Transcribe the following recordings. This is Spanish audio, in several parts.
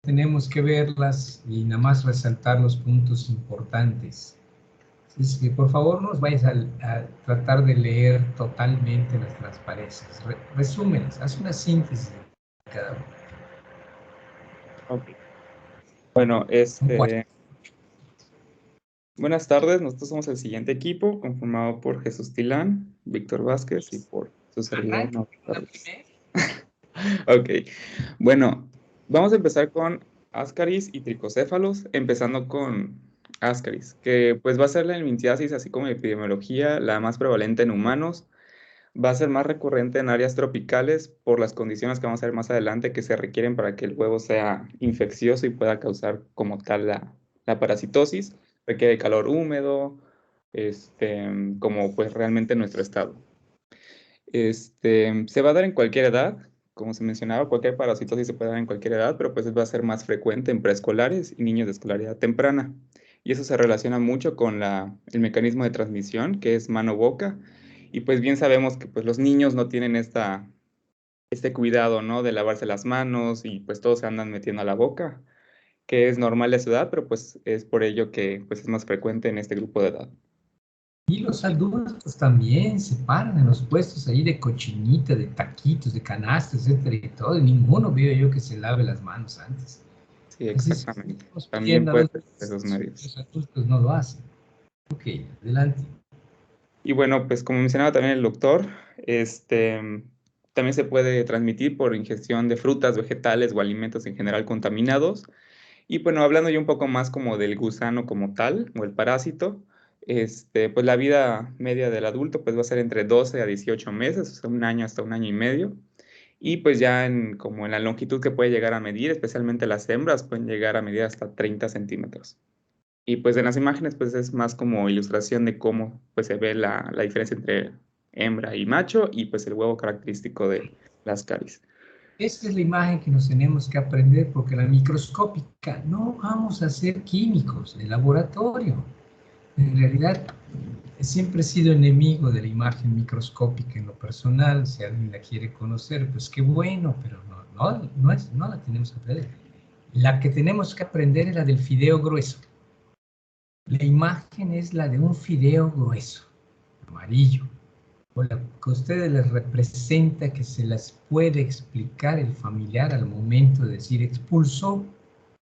tenemos que verlas y nada más resaltar los puntos importantes. Es que por favor no os vayas a tratar de leer totalmente las transparencias. Resúmenes, haz una síntesis de cada una. Ok. Bueno, buenas tardes. Nosotros somos el siguiente equipo, conformado por Jesús Tilán, Víctor Vázquez y por su servidor, Arranca Mauro con la Carlos. primera. Ok. Bueno, vamos a empezar con Ascaris y tricocéfalos, empezando con Ascaris, que pues va a ser la helmintiasis, así como epidemiología, la más prevalente en humanos. Va a ser más recurrente en áreas tropicales por las condiciones que vamos a ver más adelante que se requieren para que el huevo sea infeccioso y pueda causar como tal la parasitosis. Requiere calor húmedo, como pues realmente en nuestro estado. Se va a dar en cualquier edad, como se mencionaba, cualquier parasitosis se puede dar en cualquier edad, pero pues va a ser más frecuente en preescolares y niños de escolaridad temprana. Y eso se relaciona mucho con el mecanismo de transmisión, que es mano-boca. Y pues bien sabemos que pues los niños no tienen este cuidado, ¿no? De lavarse las manos y pues todos se andan metiendo a la boca, que es normal de su edad, pero pues es por ello que pues es más frecuente en este grupo de edad. Y los adultos también se paran en los puestos ahí de cochinita, de taquitos, de canastas, etcétera y todo. Y ninguno veo yo que se lave las manos antes. Sí, Entonces, exactamente. estamos También pidiendo a puede veces, ser de esos medios. los adultos no lo hacen. Ok, adelante. Y bueno, pues como mencionaba también el doctor, también se puede transmitir por ingestión de frutas, vegetales o alimentos en general contaminados. Y bueno, hablando ya un poco más como del gusano como tal, o el parásito, pues la vida media del adulto pues va a ser entre 12 a 18 meses, o sea, un año hasta un año y medio. Y pues ya como en la longitud que puede llegar a medir, especialmente las hembras, pueden llegar a medir hasta 30 centímetros. Y pues en las imágenes pues es más como ilustración de cómo pues se ve la diferencia entre hembra y macho y pues el huevo característico de las caries. Esta es la imagen que nos tenemos que aprender porque la microscópica no vamos a ser químicos de laboratorio. En realidad, siempre he sido enemigo de la imagen microscópica en lo personal. Si alguien la quiere conocer, pues qué bueno, pero no la tenemos que aprender. La que tenemos que aprender es la del fideo grueso. La imagen es la de un fideo grueso, amarillo, o la que a ustedes les representa que se las puede explicar el familiar al momento de decir expulsó.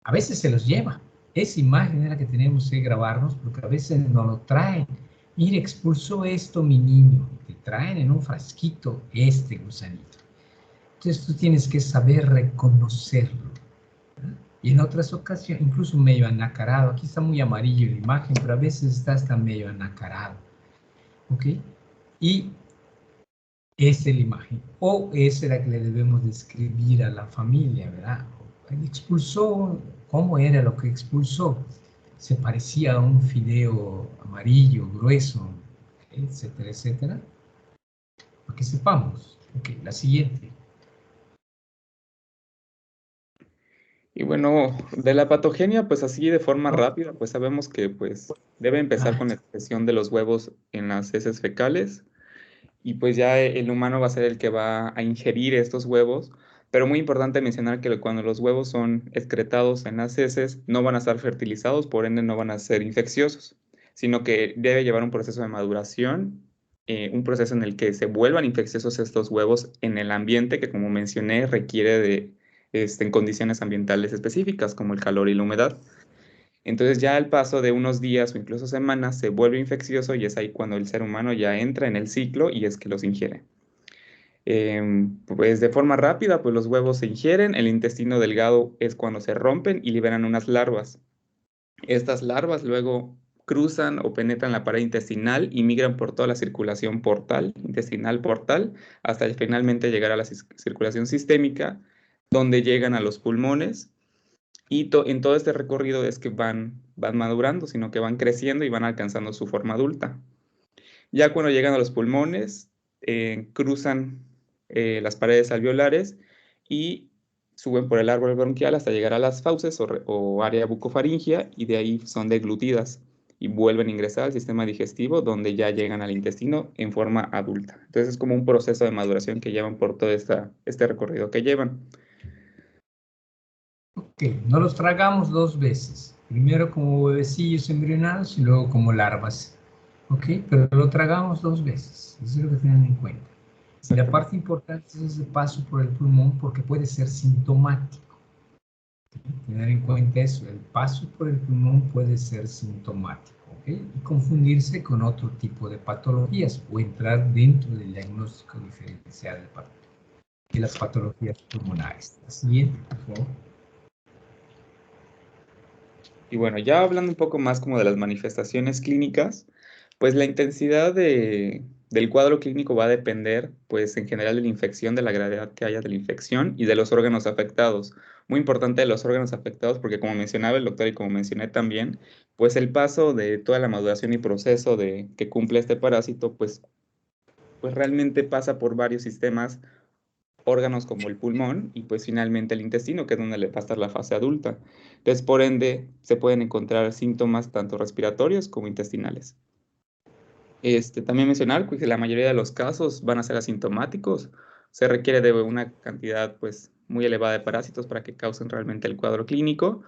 A veces se los lleva. Esa imagen es la que tenemos que grabarnos porque a veces nos lo traen. Mire, expulsó esto mi niño. Te traen en un frasquito este gusanito. Entonces tú tienes que saber reconocerlo. Y en otras ocasiones, incluso medio anacarado. Aquí está muy amarillo la imagen, pero a veces está hasta medio anacarado. ¿Ok? Y esa es la imagen. O esa es la que le debemos describir a la familia, ¿verdad? Expulsó, ¿cómo era lo que expulsó? Se parecía a un fideo amarillo, grueso, etcétera, etcétera. Para que sepamos. Ok, la siguiente. Y bueno, de la patogenia, pues así de forma No. rápida, pues sabemos que pues debe empezar Ah, con la excreción de los huevos en las heces fecales y pues ya el humano va a ser el que va a ingerir estos huevos, pero muy importante mencionar que cuando los huevos son excretados en las heces no van a estar fertilizados, por ende no van a ser infecciosos, sino que debe llevar un proceso de maduración, un proceso en el que se vuelvan infecciosos estos huevos en el ambiente que, como mencioné, requiere en condiciones ambientales específicas como el calor y la humedad. Entonces ya al paso de unos días o incluso semanas se vuelve infeccioso y es ahí cuando el ser humano ya entra en el ciclo y es que los ingiere. Pues de forma rápida, pues los huevos se ingieren, el intestino delgado es cuando se rompen y liberan unas larvas. Estas larvas luego cruzan o penetran la pared intestinal y migran por toda la circulación intestinal portal, hasta finalmente llegar a la circulación sistémica, donde llegan a los pulmones y en todo este recorrido es que van madurando, sino que van creciendo y van alcanzando su forma adulta. Ya cuando llegan a los pulmones, cruzan las paredes alveolares y suben por el árbol bronquial hasta llegar a las fauces o área bucofaringea y de ahí son deglutidas y vuelven a ingresar al sistema digestivo donde ya llegan al intestino en forma adulta. Entonces es como un proceso de maduración que llevan por todo este recorrido que llevan. Ok, no los tragamos dos veces. Primero como bebecillos embrionados y luego como larvas. Ok, pero lo tragamos dos veces. Eso es lo que tengan en cuenta. Y la Exactamente. parte importante es ese paso por el pulmón porque puede ser sintomático. Tener en cuenta eso, el paso por el pulmón puede ser sintomático, ¿ok? Y confundirse con otro tipo de patologías o entrar dentro del diagnóstico diferencial de las patologías pulmonares. Siguiente, por favor. Y bueno, ya hablando un poco más como de las manifestaciones clínicas, pues la intensidad del cuadro clínico va a depender, pues en general de la infección, de la gravedad que haya de la infección y de los órganos afectados. Muy importante de los órganos afectados porque como mencionaba el doctor y como mencioné también, pues el paso de toda la maduración y proceso de que cumple este parásito, pues realmente pasa por varios sistemas, órganos como el pulmón y pues finalmente el intestino, que es donde le va a estar la fase adulta. Entonces, por ende, se pueden encontrar síntomas tanto respiratorios como intestinales. También mencionar que la mayoría de los casos van a ser asintomáticos. Se requiere de una cantidad pues muy elevada de parásitos para que causen realmente el cuadro clínico.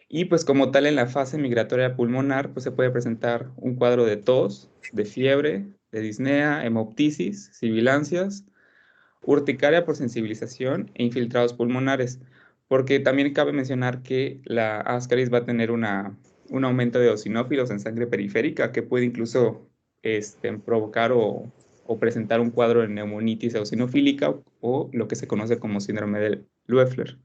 Y pues como tal en la fase migratoria pulmonar pues se puede presentar un cuadro de tos, de fiebre, de disnea, hemoptisis, sibilancias, urticaria por sensibilización e infiltrados pulmonares, porque también cabe mencionar que la ascaris va a tener un aumento de eosinófilos en sangre periférica que puede incluso provocar o presentar un cuadro de neumonitis eosinofílica o lo que se conoce como síndrome de Loeffler,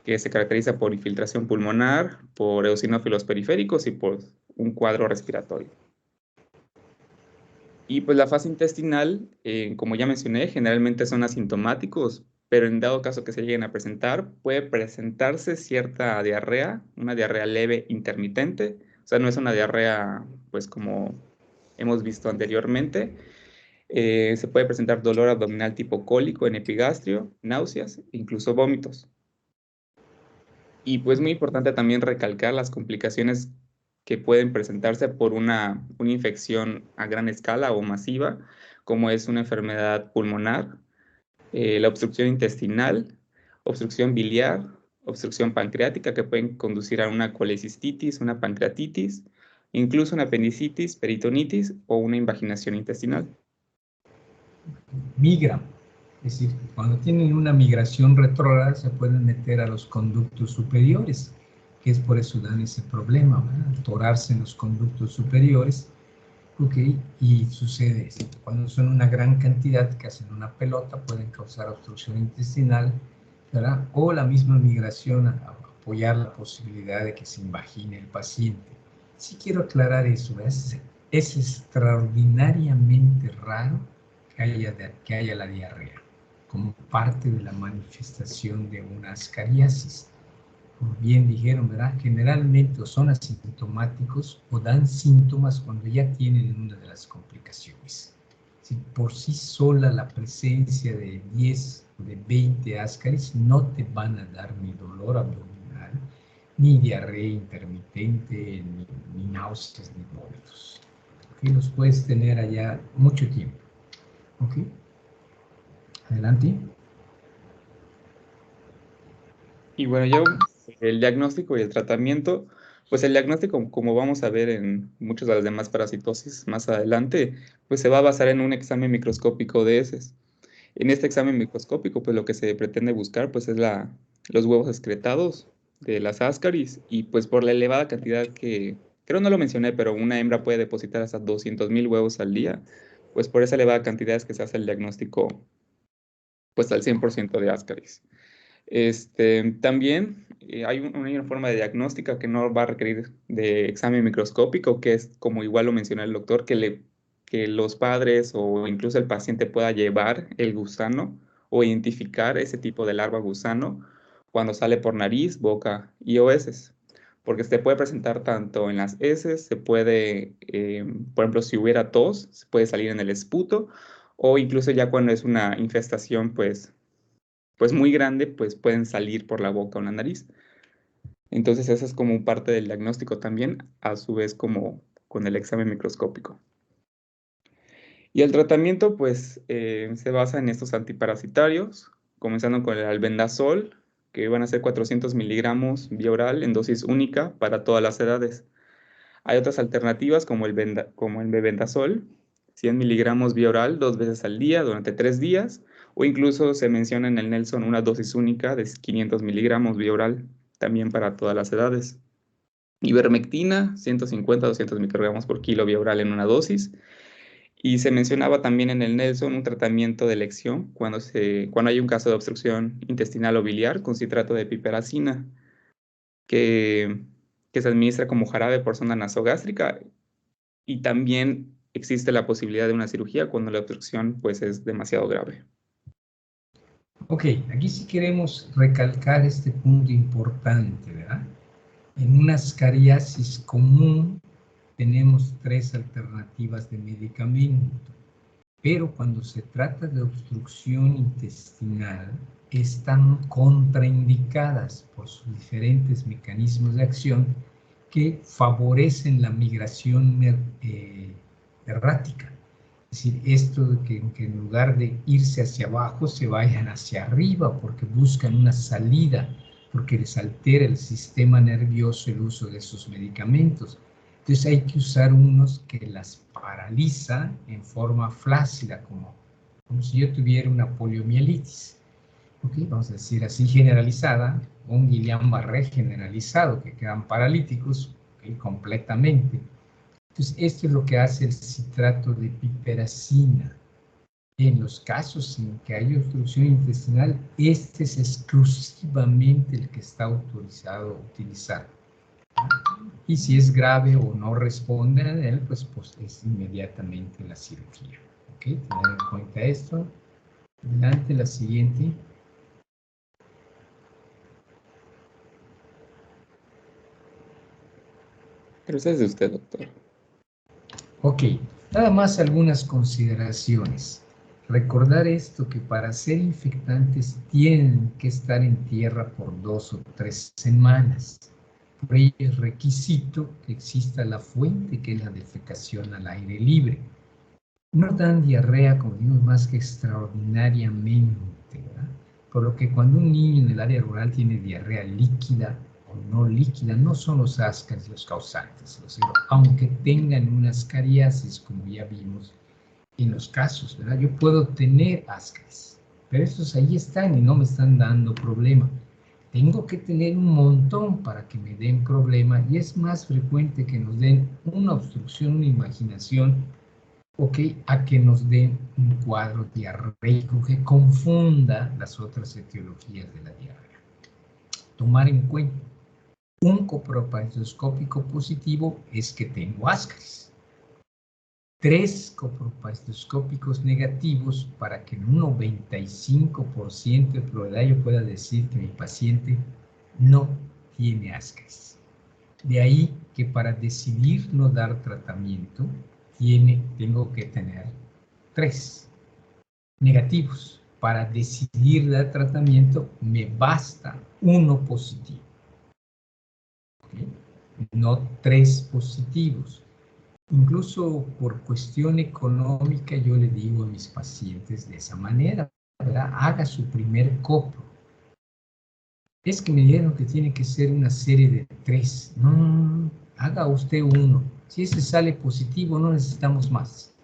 que se caracteriza por infiltración pulmonar, por eosinófilos periféricos y por un cuadro respiratorio. Y pues la fase intestinal, como ya mencioné, generalmente son asintomáticos, pero en dado caso que se lleguen a presentar, puede presentarse cierta diarrea, una diarrea leve intermitente, o sea, no es una diarrea, pues como hemos visto anteriormente. Se puede presentar dolor abdominal tipo cólico en epigastrio, náuseas, incluso vómitos. Y pues muy importante también recalcar las complicaciones que pueden presentarse por una infección a gran escala o masiva, como es una enfermedad pulmonar, la obstrucción intestinal, obstrucción biliar, obstrucción pancreática que pueden conducir a una colecistitis, una pancreatitis, incluso una apendicitis, peritonitis o una invaginación intestinal. Migran. Es decir, cuando tienen una migración retrógrada se pueden meter a los conductos superiores, que es por eso dan ese problema, ¿verdad? Atorarse en los conductos superiores. Ok, y sucede esto. Cuando son una gran cantidad que hacen una pelota, pueden causar obstrucción intestinal, ¿verdad? O la misma migración a apoyar la posibilidad de que se invagine el paciente. Sí quiero aclarar eso, es extraordinariamente raro que haya la diarrea como parte de la manifestación de una ascariasis. Como bien dijeron, ¿verdad? Generalmente o son asintomáticos o dan síntomas cuando ya tienen una de las complicaciones. Si por sí sola la presencia de 10 o de 20 ascaris no te van a dar ni dolor abdominal, ni diarrea intermitente, ni náuseas, ni vómitos. ¿Okay? Los puedes tener allá mucho tiempo. ¿Ok? Adelante. Y bueno, ya el diagnóstico y el tratamiento, pues el diagnóstico, como vamos a ver en muchas de las demás parasitosis más adelante, pues se va a basar en un examen microscópico de heces. En este examen microscópico, pues lo que se pretende buscar, pues es los huevos excretados de las ascaris y pues por la elevada cantidad que, creo no lo mencioné, pero una hembra puede depositar hasta 200,000 huevos al día, pues por esa elevada cantidad es que se hace el diagnóstico, pues al 100% de ascaris. También hay una forma de diagnóstica que no va a requerir de examen microscópico, que es como igual lo mencionó el doctor, que los padres o incluso el paciente pueda llevar el gusano o identificar ese tipo de larva gusano cuando sale por nariz, boca y o heces. Porque se puede presentar tanto en las heces, se puede, por ejemplo, si hubiera tos, se puede salir en el esputo, o incluso ya cuando es una infestación, pues muy grande, pues pueden salir por la boca o la nariz. Entonces, esa es como parte del diagnóstico también, a su vez como con el examen microscópico. Y el tratamiento, pues, se basa en estos antiparasitarios, comenzando con el albendazol, que van a ser 400 miligramos vía oral en dosis única para todas las edades. Hay otras alternativas como el mebendazol, 100 miligramos vía oral 2 veces al día durante 3 días, o incluso se menciona en el Nelson una dosis única de 500 miligramos vía oral, también para todas las edades. Ivermectina, 150-200 microgramos por kilo vía oral en una dosis. Y se mencionaba también en el Nelson un tratamiento de elección cuando hay un caso de obstrucción intestinal o biliar con citrato de piperacina, que se administra como jarabe por sonda nasogástrica, y también existe la posibilidad de una cirugía cuando la obstrucción pues, es demasiado grave. Ok, aquí sí queremos recalcar este punto importante, ¿verdad? En una escariasis común tenemos 3 alternativas de medicamento, pero cuando se trata de obstrucción intestinal, están contraindicadas por sus diferentes mecanismos de acción que favorecen la migración errática. Es decir, esto de que en lugar de irse hacia abajo, se vayan hacia arriba, porque buscan una salida, porque les altera el sistema nervioso el uso de esos medicamentos. Entonces hay que usar unos que las paralizan en forma flácida, como si yo tuviera una poliomielitis. ¿Okay? Vamos a decir así generalizada, o un Guillain-Barré generalizado, que quedan paralíticos, ¿okay? Completamente. Entonces, esto es lo que hace el citrato de piperacina. En los casos en que hay obstrucción intestinal, este es exclusivamente el que está autorizado a utilizar. Y si es grave o no responde a él, pues es inmediatamente la cirugía. ¿Ok? Tener en cuenta esto. Adelante, la siguiente. Pero ese es de usted, doctor. Ok, nada más algunas consideraciones. Recordar esto, que para ser infectantes tienen que estar en tierra por 2 o 3 semanas. Por ello es requisito que exista la fuente, que es la defecación al aire libre. No dan diarrea, como digo, más que extraordinariamente, ¿verdad? Por lo que cuando un niño en el área rural tiene diarrea líquida o no líquida, no son los ascaris los causantes, aunque tengan una ascariasis, como ya vimos en los casos, ¿verdad? Yo puedo tener ascaris, pero estos ahí están y no me están dando problema. Tengo que tener un montón para que me den problema, y es más frecuente que nos den una obstrucción, una invaginación, ok, a que nos den un cuadro diarreico que confunda las otras etiologías de la diarrea. Tomar en cuenta, un copropancreascópico positivo es que tengo ascaris. 3 copropancreascópicos negativos para que en un 95% de probabilidad yo pueda decir que mi paciente no tiene ascaris. De ahí que para decidir no dar tratamiento, tengo que tener 3 negativos. Para decidir dar tratamiento, me basta 1 positivo. ¿Okay? No 3 positivos. Incluso por cuestión económica, yo le digo a mis pacientes de esa manera, ¿verdad? Haga su primer copro. Es que me dijeron que tiene que ser una serie de 3. No, haga usted 1. Si ese sale positivo, no necesitamos más.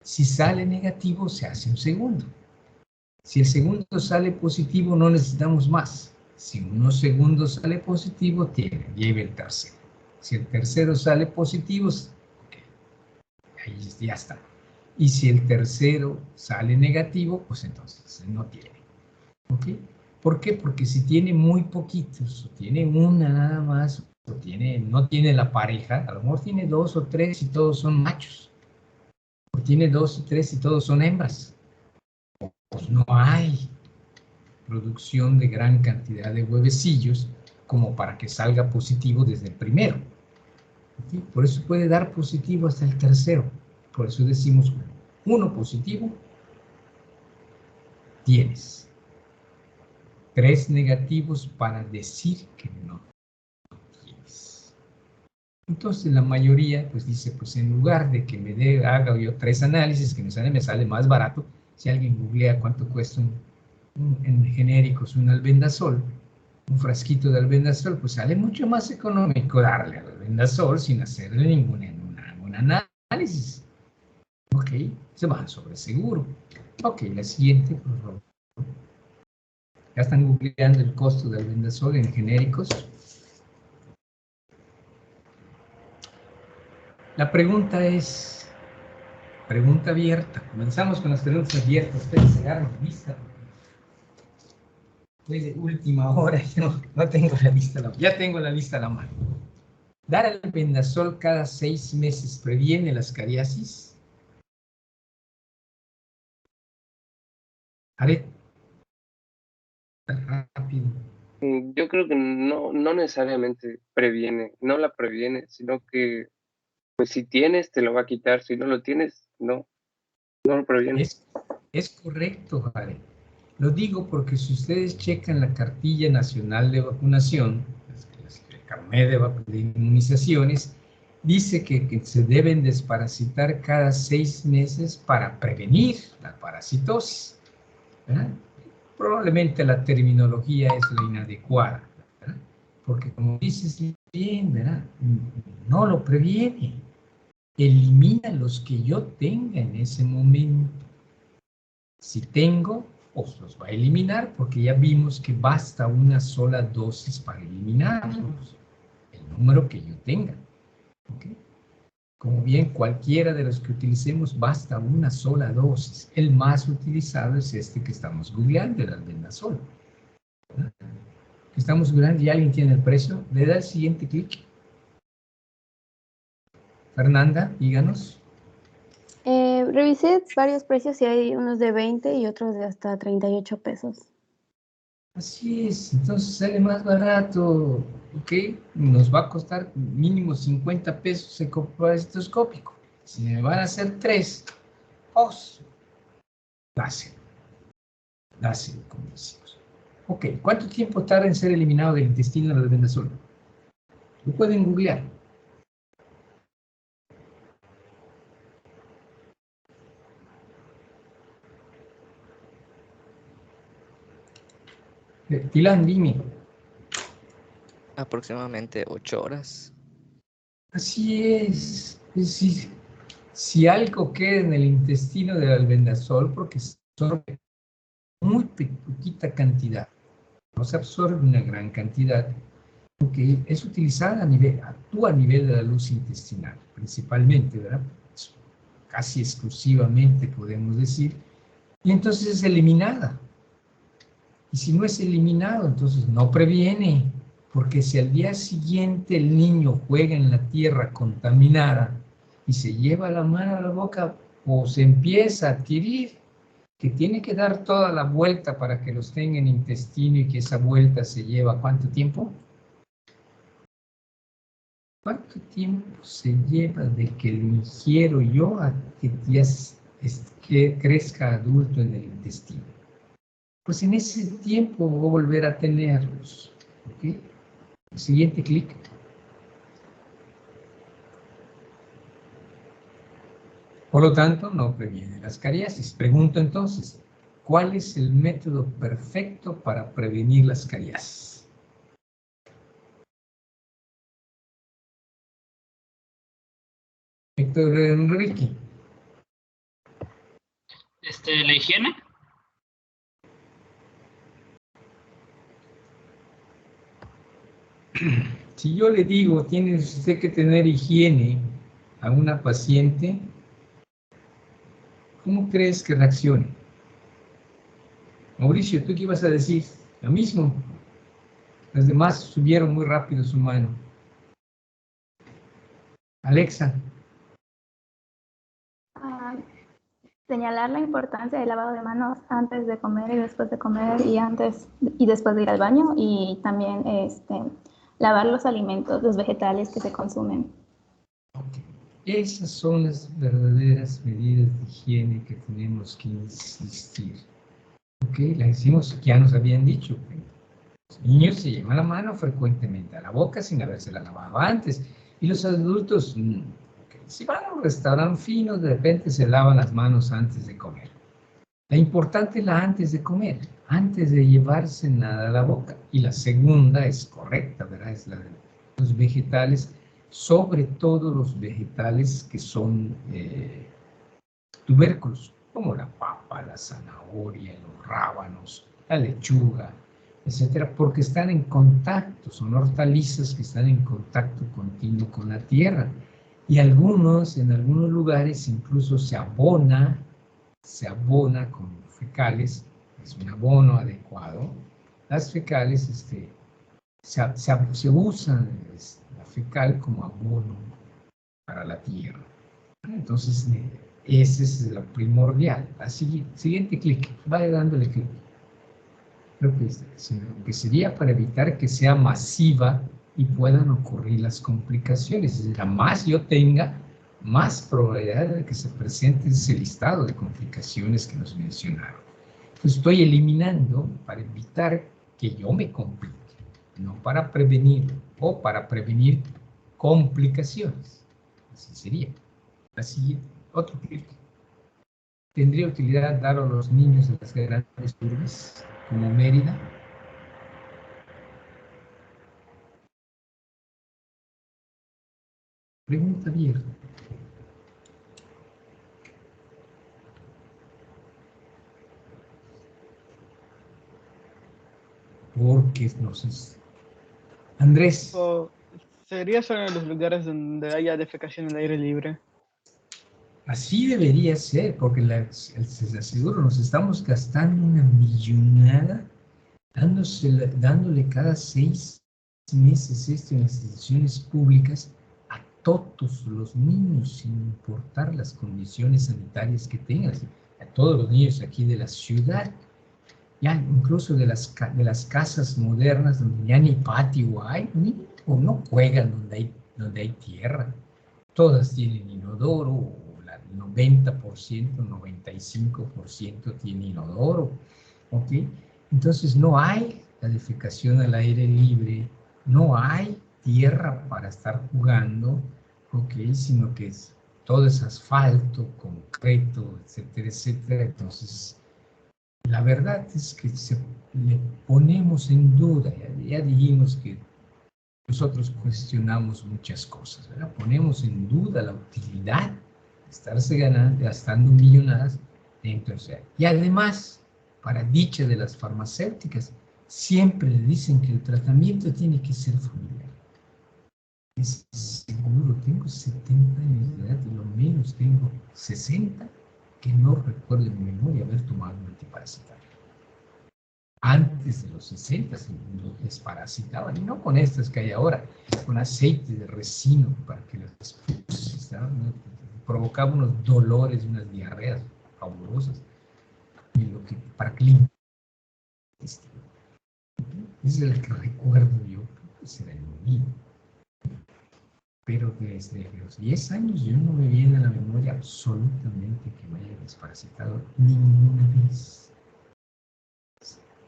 Si sale negativo, se hace un segundo. Si el segundo sale positivo, no necesitamos más. Si un segundo sale positivo, lleve el tercero. Si el tercero sale positivo, ahí ya está. Y si el tercero sale negativo, pues entonces no tiene. ¿Ok? ¿Por qué? Porque si tiene muy poquitos, o tiene una nada más, o no tiene la pareja, a lo mejor tiene 2 o 3 y todos son machos. O tiene 2 o 3 y todos son hembras. Pues no hay producción de gran cantidad de huevecillos como para que salga positivo desde el primero. ¿Sí? Por eso puede dar positivo hasta el tercero. Por eso decimos, 1 positivo tienes. 3 negativos para decir que no tienes. Entonces la mayoría pues dice, pues en lugar de que haga yo 3 análisis, que me sale más barato, si alguien googlea cuánto cuesta en genéricos un albendazol, un frasquito de albendazol, pues sale mucho más económico darle al albendazol sin hacerle ningún análisis. Ok, se van sobre seguro. Ok, la siguiente, por favor. Ya están googleando el costo del albendazol en genéricos. La pregunta es, pregunta abierta. Comenzamos con las preguntas abiertas. Ustedes se agarran lista. Fue de última hora, yo no tengo la lista, ya tengo la lista a la mano. ¿Dar albendazol cada 6 meses previene las cariasis? Haré rápido. Yo creo que no necesariamente previene, no la previene, sino que, pues si tienes, te lo va a quitar, si no lo tienes, no lo previene. Es correcto, Jare. Lo digo porque si ustedes checan la cartilla nacional de vacunación, el carnet de inmunizaciones, dice que se deben desparasitar cada 6 meses para prevenir la parasitosis, ¿verdad? Probablemente la terminología es la inadecuada, ¿verdad? Porque como dices bien, ¿verdad? No lo previene, elimina los que yo tenga en ese momento. Si tengo, pues los va a eliminar porque ya vimos que basta una sola dosis para eliminarlos, el número que yo tenga. ¿Okay? Como bien cualquiera de los que utilicemos, basta una sola dosis. El más utilizado es este que estamos googleando, el albendazol. Estamos googleando y alguien tiene el precio. Le da el siguiente clic. Fernanda, díganos. Revisé varios precios y hay unos de 20 y otros de hasta 38 pesos. Así es, entonces sale más barato, ¿ok? Nos va a costar mínimo 50 pesos el comprar estetoscópico. Si me van a hacer 3, pues, dáselo, como decimos. Ok, ¿cuánto tiempo tarda en ser eliminado del intestino el albendazol? Lo pueden googlear. Tilán, dime. Aproximadamente 8 horas. Así es decir, si algo queda en el intestino del albendazol, porque se absorbe muy poquita cantidad, no se absorbe una gran cantidad, porque es utilizada actúa a nivel de la luz intestinal, principalmente, ¿verdad? Casi exclusivamente podemos decir, y entonces es eliminada. Y si no es eliminado, entonces no previene, porque si al día siguiente el niño juega en la tierra contaminada y se lleva la mano a la boca, o se empieza a adquirir, que tiene que dar toda la vuelta para que los tenga en intestino y que esa vuelta se lleva, ¿cuánto tiempo? ¿Cuánto tiempo se lleva de que lo ingiero yo a que ya que crezca adulto en el intestino? Pues en ese tiempo voy a volver a tenerlos. ¿Okay? Siguiente clic. Por lo tanto, no previene las cariasis. Pregunto entonces, ¿cuál es el método perfecto para prevenir las cariasis? Héctor Enrique. La higiene. Si yo le digo, tiene usted que tener higiene a una paciente, ¿cómo crees que reaccione? Mauricio, ¿tú qué ibas a decir? Lo mismo. Los demás subieron muy rápido su mano. Alexa. Señalar la importancia del lavado de manos antes de comer y después de comer y antes y después de ir al baño, y también lavar los alimentos, los vegetales que se consumen. Okay. Esas son las verdaderas medidas de higiene que tenemos que insistir. Ok, las decimos que ya nos habían dicho. Los niños se llevan la mano frecuentemente a la boca sin habérsela lavado antes. Y los adultos, si van a un restaurante fino, de repente se lavan las manos antes de comer. La importante es la antes de comer, antes de llevarse nada a la boca. Y la segunda es correcta, ¿verdad? Es la de los vegetales, sobre todo los vegetales que son tubérculos, como la papa, la zanahoria, los rábanos, la lechuga, etcétera, porque están en contacto, son hortalizas que están en contacto continuo con la tierra. Y algunos, en algunos lugares, incluso se abona con fecales, es un abono adecuado. Las fecales se usan la fecal como abono para la tierra. Entonces, ese es lo primordial. Así, siguiente clic, vaya dándole clic. Creo que sería para evitar que sea masiva y puedan ocurrir las complicaciones. Es decir, a más yo tenga, más probabilidad de que se presente ese listado de complicaciones que nos mencionaron. Entonces, estoy eliminando para evitar que yo me complique, no para prevenir o para prevenir complicaciones. Así sería. La siguiente, otro clic. ¿Tendría utilidad dar a los niños de las grandes urbes, como Mérida? Pregunta abierta. Porque no sé. Andrés. O sería solo en los lugares donde haya defecación al aire libre. Así debería ser, porque les aseguro, nos estamos gastando una millonada dándole cada 6 meses esto en las instituciones públicas a todos los niños, sin importar las condiciones sanitarias que tengan, a todos los niños aquí de la ciudad, ya incluso de las casas modernas donde ya ni patio hay, o no juegan donde hay tierra. Todas tienen inodoro, o el 90%, 95% tiene inodoro, ¿ok? Entonces no hay la defecación al aire libre, no hay tierra para estar jugando, ¿ok? Sino que todo es asfalto, concreto, etcétera, etcétera. Entonces, la verdad es que le ponemos en duda, ya dijimos que nosotros cuestionamos muchas cosas, ¿verdad? Ponemos en duda la utilidad de estarse gastando millonadas dentro, o sea, y además, para dicha de las farmacéuticas, siempre le dicen que el tratamiento tiene que ser familiar. Es seguro, tengo 70 años de edad y lo menos tengo 60 que no recuerdo en mi memoria haber tomado un antiparasitario. Antes de los 60 los desparasitaban, y no con estas que hay ahora, con aceite de resino para que las provocaba unos dolores y unas diarreas fabulosas. Y lo que para que ese es el que recuerdo yo, pues era el mío. Pero desde los 10 años yo no me viene a la memoria absolutamente que me haya desparasitado ninguna vez.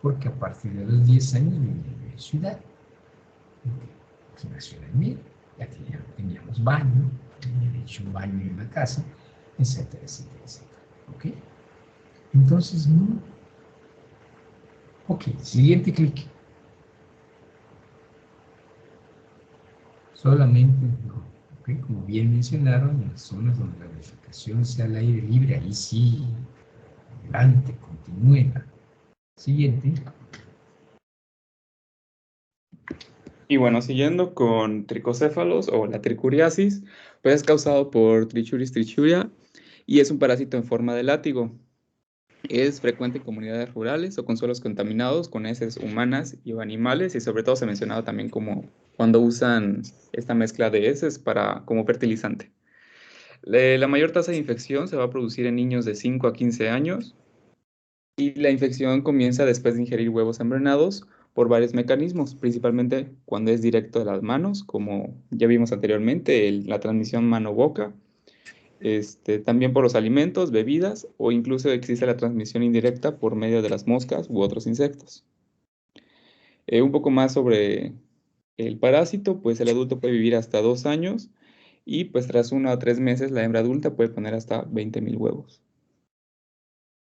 Porque a partir de los 10 años viví en ciudad. Pues nació en mí, ya teníamos baño, tenía hecho un baño en la casa, etcétera, etcétera, etcétera. ¿Ok? Entonces, no. Ok, siguiente clic. Solamente no. ¿Ok? Como bien mencionaron, en las zonas donde la defecación sea al aire libre, ahí sí, adelante, continúen. Siguiente. Y bueno, siguiendo con tricocéfalos o la tricuriasis, pues es causado por Trichuris trichuria y es un parásito en forma de látigo. Es frecuente en comunidades rurales o con suelos contaminados con heces humanas y o animales, y sobre todo se ha mencionado también como cuando usan esta mezcla de heces como fertilizante. La mayor tasa de infección se va a producir en niños de 5 a 15 años y la infección comienza después de ingerir huevos envenenados por varios mecanismos, principalmente cuando es directo de las manos, como ya vimos anteriormente, la transmisión mano-boca, también por los alimentos, bebidas, o incluso existe la transmisión indirecta por medio de las moscas u otros insectos. Un poco más sobre el parásito, pues el adulto puede vivir hasta 2 años y pues tras 1 a 3 meses la hembra adulta puede poner hasta 20,000 huevos.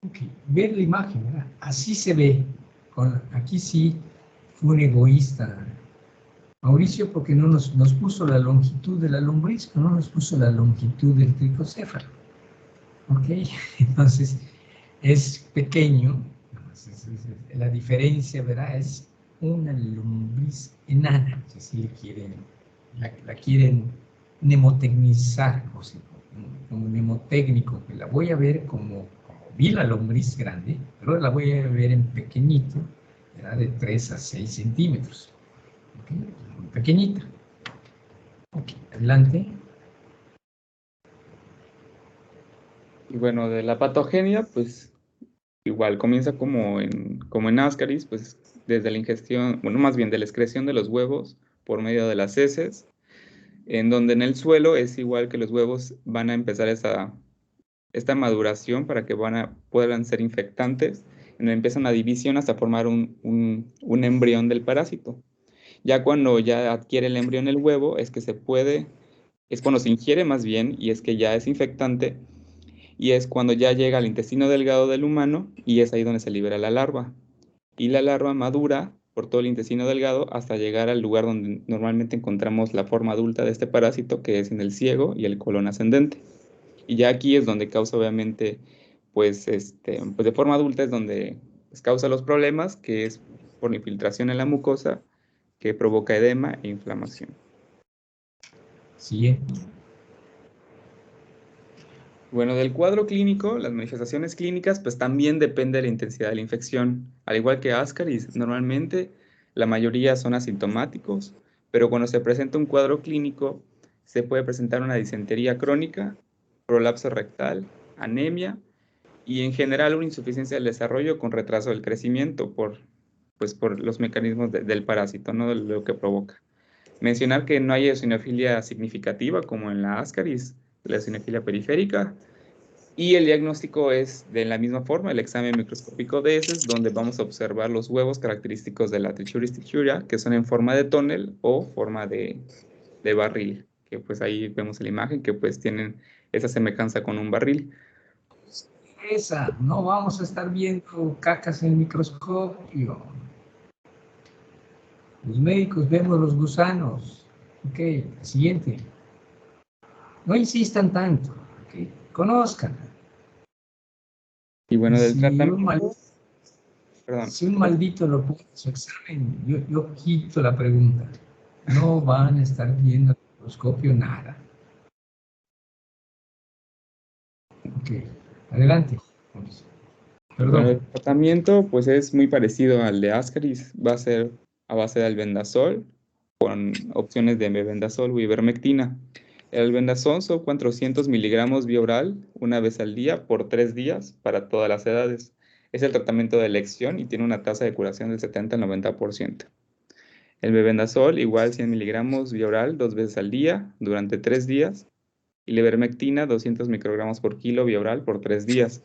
Ok, ver la imagen, ¿verdad? Así se ve. Aquí sí fue un egoísta, Mauricio, porque no nos puso la longitud de la lombriz, no nos puso la longitud del tricocéfalo. Ok, entonces es pequeño, la diferencia, ¿verdad? Es una lombriz enana, si así le quieren, la quieren mnemotecnizar, o sea, como mnemotécnico, que la voy a ver como vi la lombriz grande, pero la voy a ver en pequeñito, ¿verdad? De 3 a 6 centímetros, ¿ok? Muy pequeñita. Ok, adelante. Y bueno, de la patogenia, pues igual comienza como en Ascaris, pues desde la ingestión, bueno, más bien de la excreción de los huevos por medio de las heces, en donde en el suelo es igual que los huevos van a empezar esta maduración para que puedan ser infectantes, en donde empieza una división hasta formar un embrión del parásito. Ya cuando ya adquiere el embrión el huevo, es cuando se ingiere más bien, y es que ya es infectante, y es cuando ya llega al intestino delgado del humano, y es ahí donde se libera la larva. Y la larva madura por todo el intestino delgado hasta llegar al lugar donde normalmente encontramos la forma adulta de este parásito, que es en el ciego y el colon ascendente. Y ya aquí es donde causa obviamente, pues de forma adulta es donde pues, causa los problemas, que es por la infiltración en la mucosa, que provoca edema e inflamación. Siguiente. Bueno, del cuadro clínico, las manifestaciones clínicas, pues también depende de la intensidad de la infección. Al igual que Ascaris, normalmente la mayoría son asintomáticos, pero cuando se presenta un cuadro clínico, se puede presentar una disentería crónica, prolapso rectal, anemia y en general una insuficiencia del desarrollo con retraso del crecimiento pues por los mecanismos del parásito, ¿no? De lo que provoca. Mencionar que no hay eosinofilia significativa como en la Ascaris, la eosinofilia periférica, y el diagnóstico es de la misma forma, el examen microscópico de heces, donde vamos a observar los huevos característicos de la Trichuris trichuria, que son en forma de tónel o forma de barril, que pues ahí vemos la imagen, que pues tienen esa semejanza con un barril. No vamos a estar viendo cacas en el microscopio. Los médicos vemos los gusanos. Ok, siguiente. No insistan tanto. Okay. Conozcan. Y bueno, del Si tratamiento, perdón. Si un maldito lo pone en su examen, yo quito la pregunta. No van a estar viendo el microscopio nada. Ok, adelante. Bueno, Perdón. el tratamiento pues es muy parecido al de Ascaris, va a ser a base de albendazol, con opciones de mebendazol o ivermectina. El albendazol son 400 miligramos vía oral una vez al día por 3 días para todas las edades. Es el tratamiento de elección y tiene una tasa de curación del 70 al 90%. El mebendazol igual 100 miligramos vía oral 2 veces al día durante 3 días. Y la ivermectina 200 microgramos por kilo vía oral por 3 días.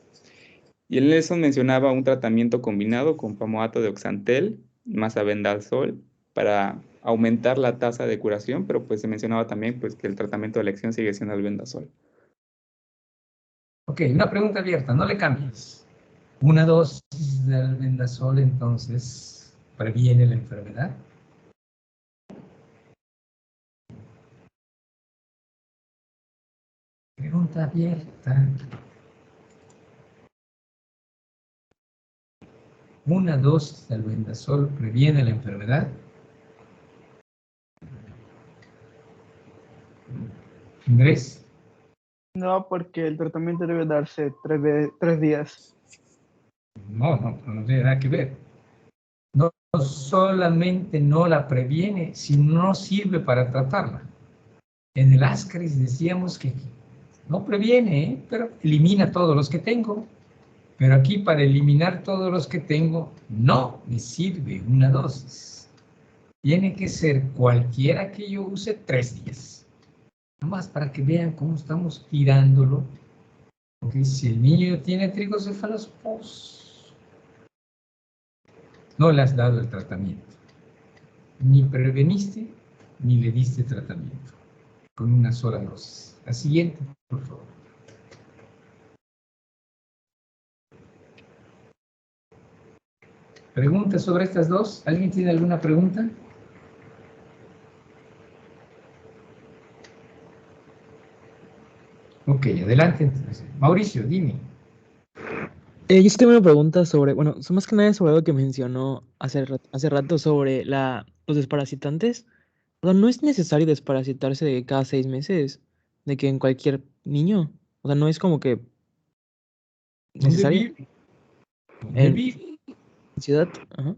Y el Nelson mencionaba un tratamiento combinado con palmoato de oxantel más albendazol para aumentar la tasa de curación, pero pues se mencionaba también pues que el tratamiento de elección sigue siendo albendazol. Ok, una pregunta abierta, no le cambies. Una dosis de albendazol entonces previene la enfermedad. Pregunta abierta. ¿Una dosis de albendazol previene la enfermedad? Andrés. No, porque el tratamiento debe darse 3 días. No tiene nada que ver. No solamente no la previene, sino no sirve para tratarla. En el Ascaris decíamos que no previene, pero elimina todos los que tengo. Pero aquí para eliminar todos los que tengo, no me sirve una dosis. Tiene que ser cualquiera que yo use 3 días. Nada más para que vean cómo estamos tirándolo. Porque si el niño tiene tricocéfalos, pues no le has dado el tratamiento. Ni preveniste, ni le diste tratamiento. Con una sola dosis. La siguiente, por favor. ¿Preguntas sobre estas dos? ¿Alguien tiene alguna pregunta? Ok, adelante entonces. Mauricio, dime. Yo sí tengo una pregunta sobre, bueno, más que nada sobre algo que mencionó hace rato sobre los desparasitantes. O sea, no es necesario desparasitarse de cada 6 meses, de que en cualquier niño. O sea, no es como que ¿Dónde necesario. vive? ¿Dónde En vive? ciudad, ajá,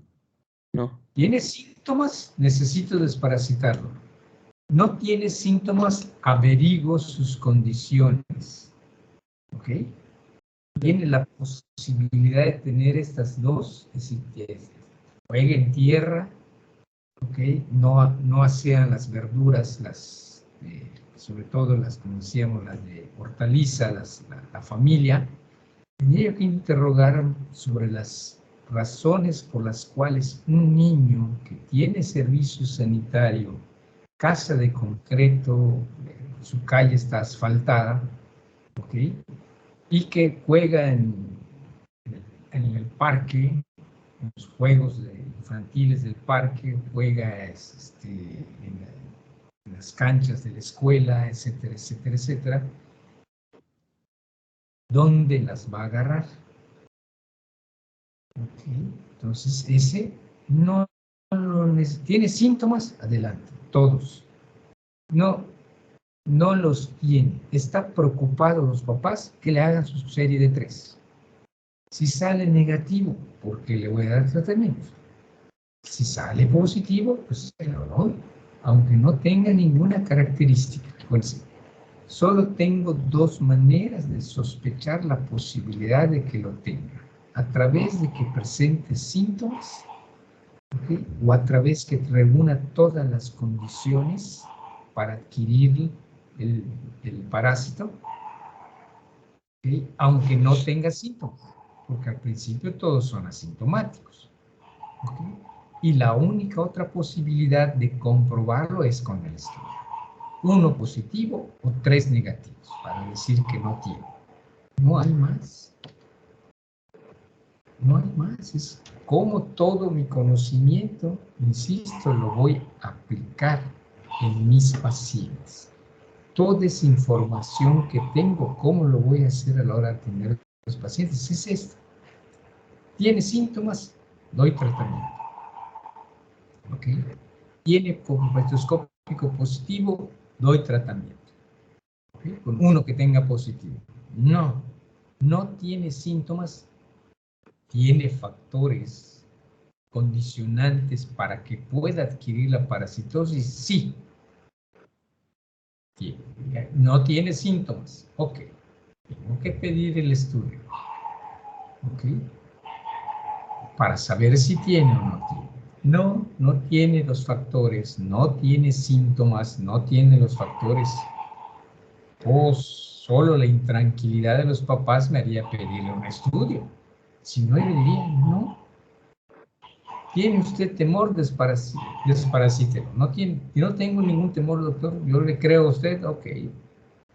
no. ¿Tiene síntomas? Necesito desparasitarlo. No tiene síntomas, averiguo sus condiciones. ¿Ok? Tiene la posibilidad de tener estas dos, es decir, que juegue en tierra, ¿ok? No sean las verduras, sobre todo las, como decíamos, las de hortaliza, la familia. Tendría que interrogar sobre las razones por las cuales un niño que tiene servicio sanitario, casa de concreto, su calle está asfaltada, ¿ok? Y que juega en el parque, en los juegos infantiles del parque, juega en las canchas de la escuela, etcétera, etcétera, etcétera. ¿Dónde las va a agarrar? Okay. Entonces, ese no tiene síntomas, adelante, todos. No los tiene. Está preocupado los papás que le hagan su serie de 3. Si sale negativo, porque le voy a dar tratamiento. Si sale positivo, pues se lo doy, aunque no tenga ninguna característica. Pues, solo tengo 2 maneras de sospechar la posibilidad de que lo tenga. A través de que presente síntomas, ¿okay? O a través que reúna todas las condiciones para adquirir el parásito, ¿okay? Aunque no tenga síntomas, porque al principio todos son asintomáticos, ¿okay? Y la única otra posibilidad de comprobarlo es con el estudio. 1 positivo o 3 negativos, para decir que no tiene. No hay más. No hay más. Es como todo mi conocimiento, insisto, lo voy a aplicar en mis pacientes. Toda esa información que tengo, ¿cómo lo voy a hacer a la hora de atender a los pacientes? Es esto. ¿Tiene síntomas? Doy tratamiento. ¿Ok? ¿Tiene espectroscópico positivo? Doy tratamiento. ¿Okay? Con uno que tenga positivo. No tiene síntomas, tiene factores condicionantes para que pueda adquirir la parasitosis, sí. No tiene síntomas, ok. Tengo que pedir el estudio, ok, para saber si tiene o no tiene. No tiene los factores, no tiene síntomas, no tiene los factores. O solo la intranquilidad de los papás me haría pedirle un estudio. Si no, yo diría, no. ¿Tiene usted temor? Desparasítelo. No tiene. Yo no tengo ningún temor, doctor. Yo le creo a usted, ok.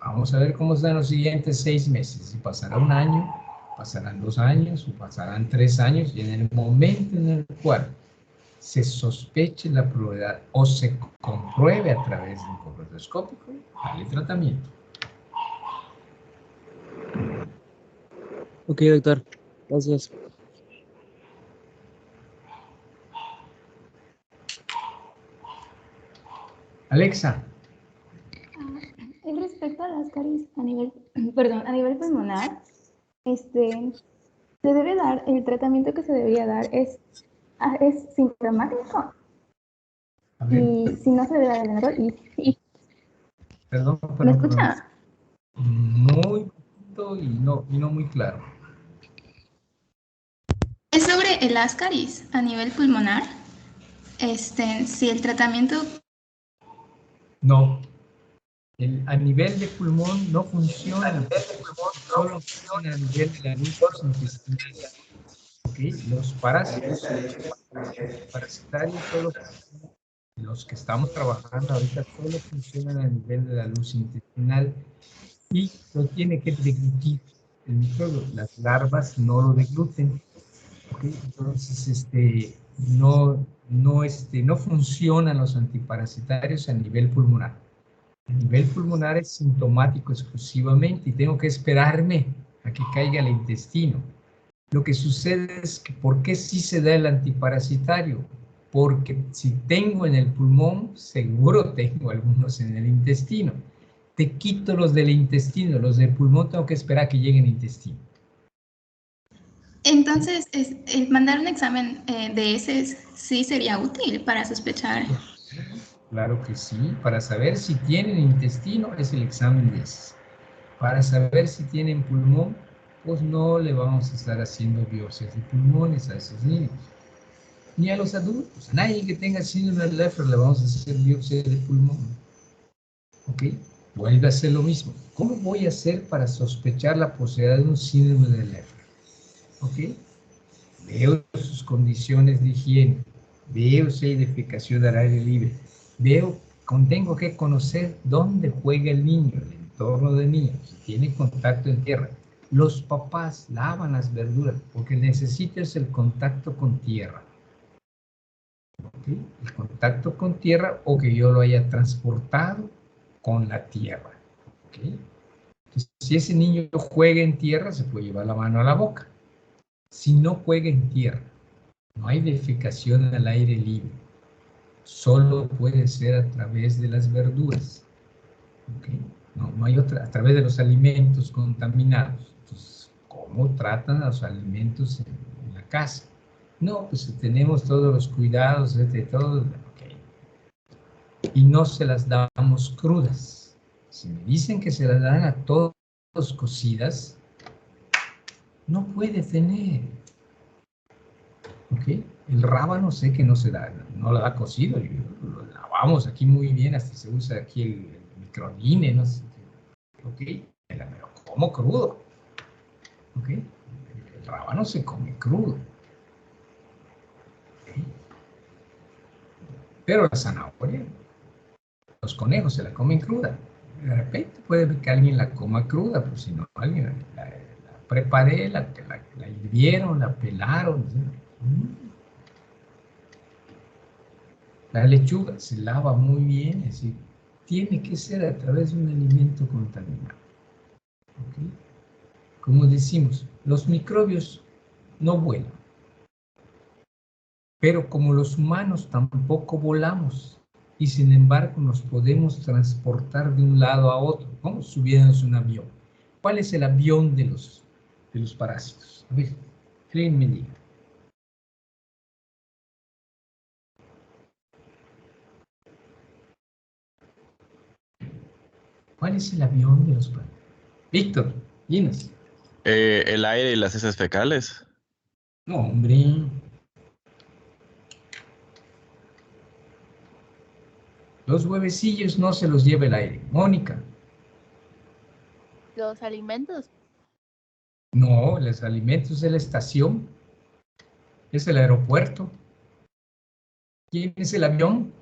Vamos a ver cómo están los siguientes 6 meses. Si pasará 1 año, pasarán 2 años, o pasarán 3 años, y en el momento en el cual se sospeche la probabilidad o se compruebe a través de un colposcópico, dale tratamiento. Ok, doctor. Gracias. Alexa. Respecto a las caries a nivel, perdón, a nivel pulmonar, se debe dar, el tratamiento que se debería dar es sintomático. Y si no se debe dar el error, Perdón, ¿me escucha? Muy poquito y no muy claro. Es sobre el ascaris a nivel pulmonar. Si el tratamiento... No. A nivel de pulmón no funciona. Solo funciona a nivel de la luz intestinal. ¿Okay? Los parásitos parasitarios solo funcionan, los que estamos trabajando ahorita solo funcionan a nivel de la luz intestinal y lo tiene que deglutir el microbio. Las larvas no lo degluten. ¿ok? Entonces, no funcionan los antiparasitarios a nivel pulmonar. A nivel pulmonar es sintomático exclusivamente y tengo que esperarme a que caiga el intestino. Lo que sucede es que, ¿por qué sí se da el antiparasitario? Porque si tengo en el pulmón, seguro tengo algunos en el intestino. Te quito los del intestino, los del pulmón tengo que esperar a que lleguen al intestino. Entonces, mandar un examen de heces sí sería útil para sospechar. Claro que sí. Para saber si tienen intestino es el examen de heces. Para saber si tienen pulmón, pues no le vamos a estar haciendo biopsias de pulmones a esos niños. Ni a los adultos. A nadie que tenga síndrome de Leffler le vamos a hacer biopsia de pulmón. ¿Ok? Vuelve a hacer lo mismo. ¿Cómo voy a hacer para sospechar la posibilidad de un síndrome de Leffler? ¿Ok? Veo sus condiciones de higiene. Veo si hay defecación al aire libre. Tengo que conocer dónde juega el niño, el entorno del niño, si tiene contacto en tierra. Los papás lavan las verduras porque necesitas el contacto con tierra. ¿Okay? El contacto con tierra o que yo lo haya transportado con la tierra. ¿Okay? Entonces, si ese niño juega en tierra, se puede llevar la mano a la boca. Si no juega en tierra, no hay defecación al aire libre, solo puede ser a través de las verduras. ¿Okay? No hay otra, a través de los alimentos contaminados. Entonces, ¿cómo tratan los alimentos en la casa? No, pues tenemos todos los cuidados de todo. Okay. Y no se las damos crudas. Si me dicen que se las dan a todos cocidas, no puede tener. ¿Ok? El rábano sé que no se da, no lo da cocido. Lo lavamos aquí muy bien, hasta se usa aquí el micronine, no sé. ¿Ok? Me lo como crudo. ¿Ok? El rábano se come crudo. ¿Ok? Pero la zanahoria, los conejos se la comen cruda. De repente puede que alguien la coma cruda, pero si no, alguien la preparé, la hirvieron, la pelaron. La lechuga se lava muy bien, es decir, tiene que ser a través de un alimento contaminado. ¿Okay? Como decimos, los microbios no vuelan. Pero como los humanos tampoco volamos, y sin embargo nos podemos transportar de un lado a otro, como subiéndonos un avión. ¿Cuál es el avión de los parásitos? A ver, ¿quién me diga? ¿Cuál es el avión de los parásitos? Víctor, dinos. El aire y las heces fecales. No, hombre. Los huevecillos no se los lleva el aire. Mónica. Los alimentos. No, los alimentos es la estación. Es el aeropuerto. ¿Quién es el avión?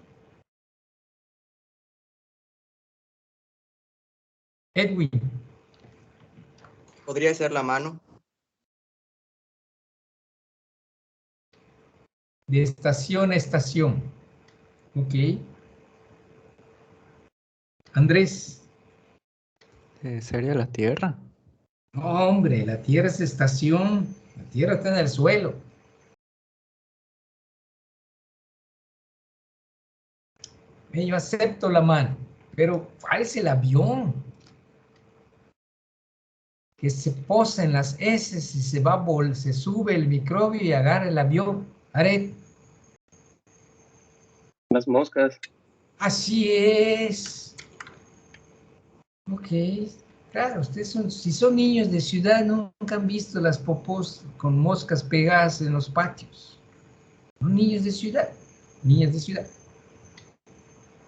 Edwin. Podría ser la mano. De estación a estación. Ok. Andrés. ¿Sería la Tierra? No, hombre, la Tierra es estación. La Tierra está en el suelo. Yo acepto la mano, pero ¿cuál es el avión? Que se posa en las heces y se sube el microbio y agarra el avión. Aret. Las moscas. Así es. Ok. Claro, si son niños de ciudad, nunca han visto las popós con moscas pegadas en los patios. Son niños de ciudad. Niñas de ciudad.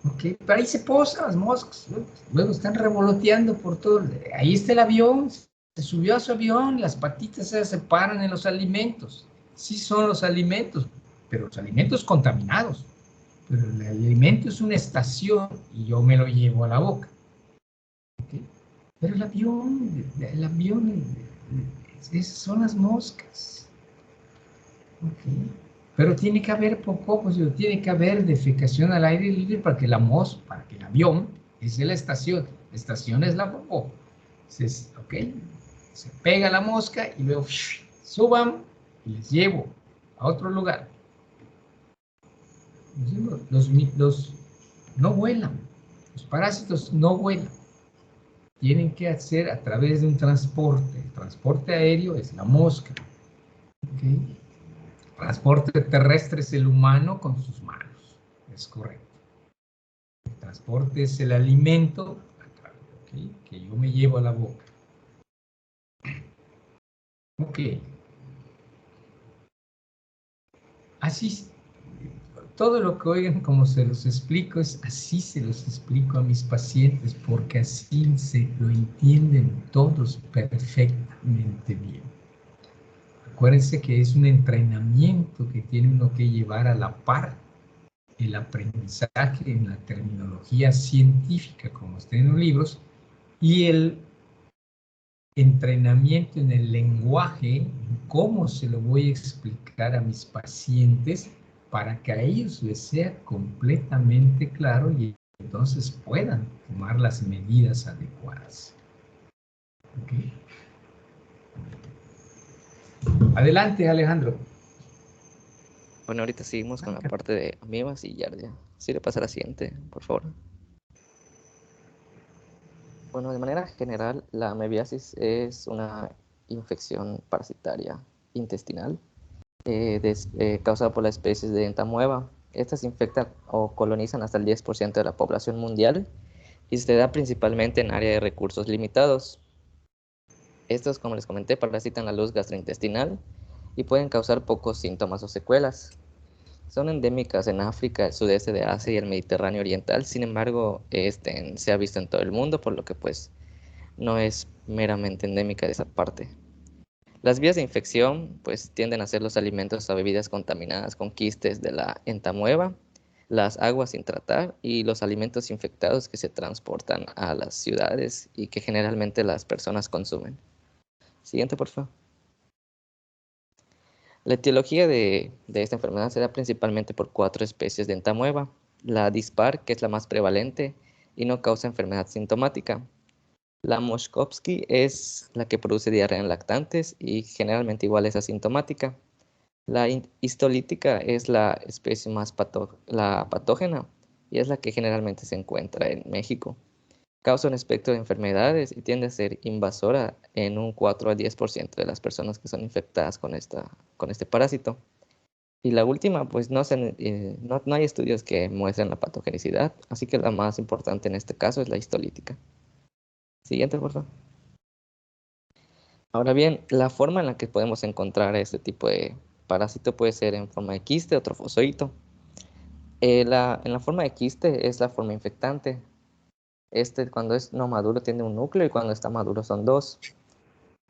Ok, pero ahí se posan las moscas. Luego están revoloteando por todo. Ahí está el avión. Se subió a su avión, las patitas se separan en los alimentos. Sí son los alimentos, pero los alimentos contaminados. Pero el alimento es una estación y yo me lo llevo a la boca. ¿Okay? Pero el avión, esas son las moscas. Ok. Pero tiene que haber poco, pues tiene que haber defecación al aire libre para que para que el avión, esa es la estación es la popó. Ok, se pega la mosca y luego suban y les llevo a otro lugar. Los no vuelan, los parásitos no vuelan. Tienen que hacer a través de un transporte. El transporte aéreo es la mosca. ¿Okay? Transporte terrestre es el humano con sus manos. Es correcto. El transporte es el alimento, ¿okay?, que yo me llevo a la boca. Ok. Así, todo lo que oigan, como se los explico, es así se los explico a mis pacientes, porque así se lo entienden todos perfectamente bien. Acuérdense que es un entrenamiento que tiene uno que llevar a la par el aprendizaje en la terminología científica, como está en los libros, y el entrenamiento en el lenguaje, cómo se lo voy a explicar a mis pacientes para que a ellos les sea completamente claro y entonces puedan tomar las medidas adecuadas. ¿Okay? Adelante, Alejandro. Bueno, ahorita seguimos con la parte de amibas y yardia. Sí, le pasa a la siguiente, por favor. Bueno, de manera general, la amebiasis es una infección parasitaria intestinal causada por la especie de entamoeba. Estas infectan o colonizan hasta el 10% de la población mundial y se da principalmente en áreas de recursos limitados. Estos, como les comenté, parasitan la luz gastrointestinal y pueden causar pocos síntomas o secuelas. Son endémicas en África, el sudeste de Asia y el Mediterráneo oriental. Sin embargo, se ha visto en todo el mundo, por lo que pues no es meramente endémica de esa parte. Las vías de infección pues tienden a ser los alimentos o bebidas contaminadas con quistes de la entamoeba, las aguas sin tratar y los alimentos infectados que se transportan a las ciudades y que generalmente las personas consumen. Siguiente, por favor. La etiología de esta enfermedad se da principalmente por 4 especies de entamoeba. La dispar, que es la más prevalente y no causa enfermedad sintomática. La Moshkovsky es la que produce diarrea en lactantes y generalmente igual es asintomática. La histolítica es la especie más patógena y es la que generalmente se encuentra en México. Causa un espectro de enfermedades y tiende a ser invasora en un 4 a 10% de las personas que son infectadas con este parásito. Y la última, pues no hay estudios que muestren la patogenicidad, así que la más importante en este caso es la histolítica. Siguiente, por favor. Ahora bien, la forma en la que podemos encontrar este tipo de parásito puede ser en forma de quiste o trofozoito. En la forma de quiste es la forma infectante. Cuando es no maduro tiene un núcleo y cuando está maduro son 2.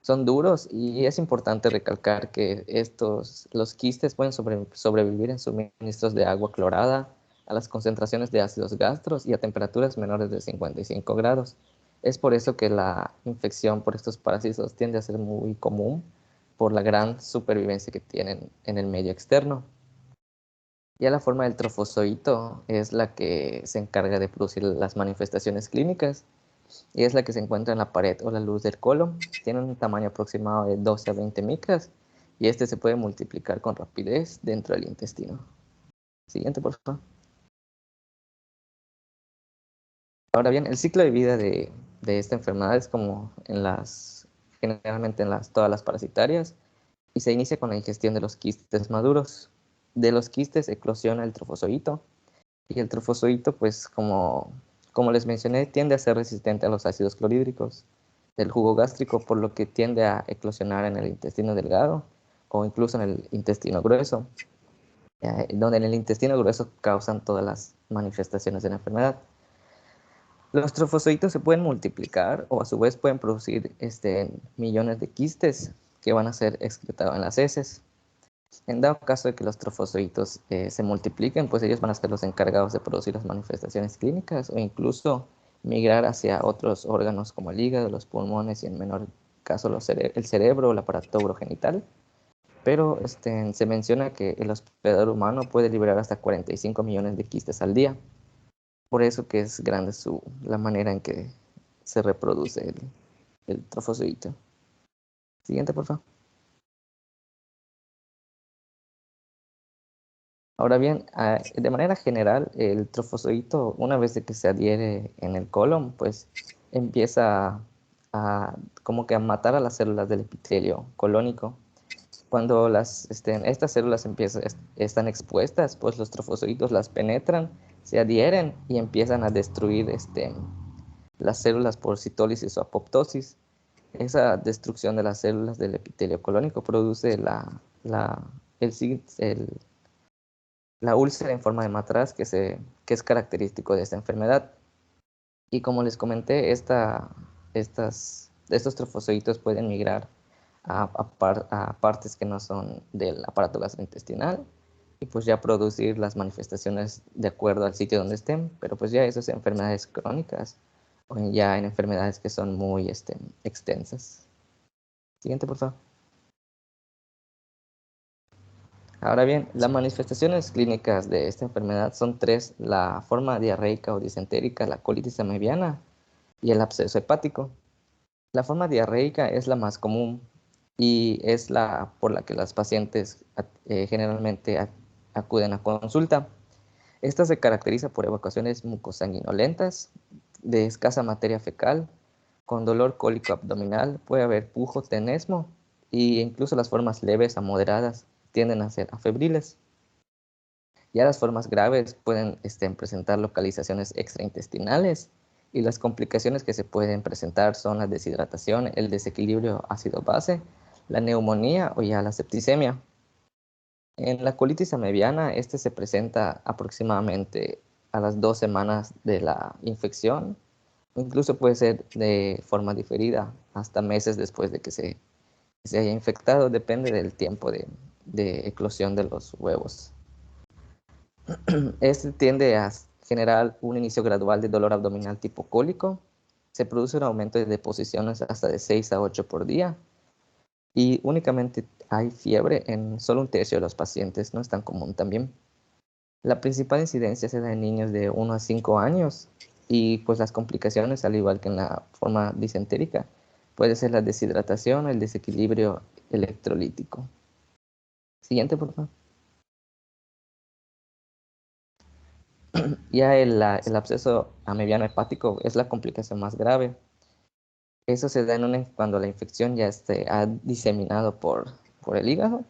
Son duros y es importante recalcar que los quistes pueden sobrevivir en suministros de agua clorada, a las concentraciones de ácidos gastros y a temperaturas menores de 55 grados. Es por eso que la infección por estos parásitos tiende a ser muy común por la gran supervivencia que tienen en el medio externo. Ya la forma del trofozoito es la que se encarga de producir las manifestaciones clínicas y es la que se encuentra en la pared o la luz del colon. Tiene un tamaño aproximado de 12 a 20 micras y se puede multiplicar con rapidez dentro del intestino. Siguiente, por favor. Ahora bien, el ciclo de vida de esta enfermedad es como generalmente en todas las parasitarias y se inicia con la ingestión de los quistes maduros. De los quistes eclosiona el trofozoito y el trofozoito, pues como les mencioné, tiende a ser resistente a los ácidos clorhídricos del jugo gástrico, por lo que tiende a eclosionar en el intestino delgado o incluso en el intestino grueso, donde en el intestino grueso causan todas las manifestaciones de la enfermedad. Los trofozoitos se pueden multiplicar o a su vez pueden producir millones de quistes que van a ser excretados en las heces. En dado caso de que los trofozoitos se multipliquen, pues ellos van a ser los encargados de producir las manifestaciones clínicas o incluso migrar hacia otros órganos como el hígado, los pulmones y en menor caso el cerebro o el aparato urogenital. pero se menciona que el hospedador humano puede liberar hasta 45 millones de quistes al día. Por eso que es grande la manera en que se reproduce el trofozoito. Siguiente, por favor. Ahora bien, de manera general, el trofozoito, una vez de que se adhiere en el colon, pues empieza como que a matar a las células del epitelio colónico. Cuando estas células están expuestas, pues los trofozoitos las penetran, se adhieren y empiezan a destruir las células por citólisis o apoptosis. Esa destrucción de las células del epitelio colónico produce la úlcera en forma de matraz que es característico de esta enfermedad. Y como les comenté, estos trofozoitos pueden migrar a partes que no son del aparato gastrointestinal y pues ya producir las manifestaciones de acuerdo al sitio donde estén, pero pues ya eso es enfermedades crónicas o ya en enfermedades que son muy extensas. Siguiente, por favor. Ahora bien, las manifestaciones clínicas de esta enfermedad son tres: la forma diarreica o disentérica, la colitis amebiana y el absceso hepático. La forma diarreica es la más común y es la por la que las pacientes generalmente acuden a consulta. Esta se caracteriza por evacuaciones mucosanguinolentas, de escasa materia fecal, con dolor cólico abdominal, puede haber pujo, tenesmo e incluso las formas leves a moderadas tienden a ser afebriles. Ya las formas graves pueden presentar localizaciones extraintestinales y las complicaciones que se pueden presentar son la deshidratación, el desequilibrio ácido-base, la neumonía o ya la septicemia. En la colitis amebiana, se presenta aproximadamente a las 2 semanas de la infección, incluso puede ser de forma diferida, hasta meses después de que se haya infectado, depende del tiempo de eclosión de los huevos. Tiende a generar un inicio gradual de dolor abdominal tipo cólico, se produce un aumento de deposiciones hasta de 6 a 8 por día, y únicamente hay fiebre en solo 1/3 de los pacientes, no es tan común también. La principal incidencia se da en niños de 1 a 5 años y pues las complicaciones, al igual que en la forma disentérica, puede ser la deshidratación o el desequilibrio electrolítico. Siguiente, por favor. Ya el absceso amebiano hepático es la complicación más grave. Eso se da cuando la infección ya ha diseminado por el hígado.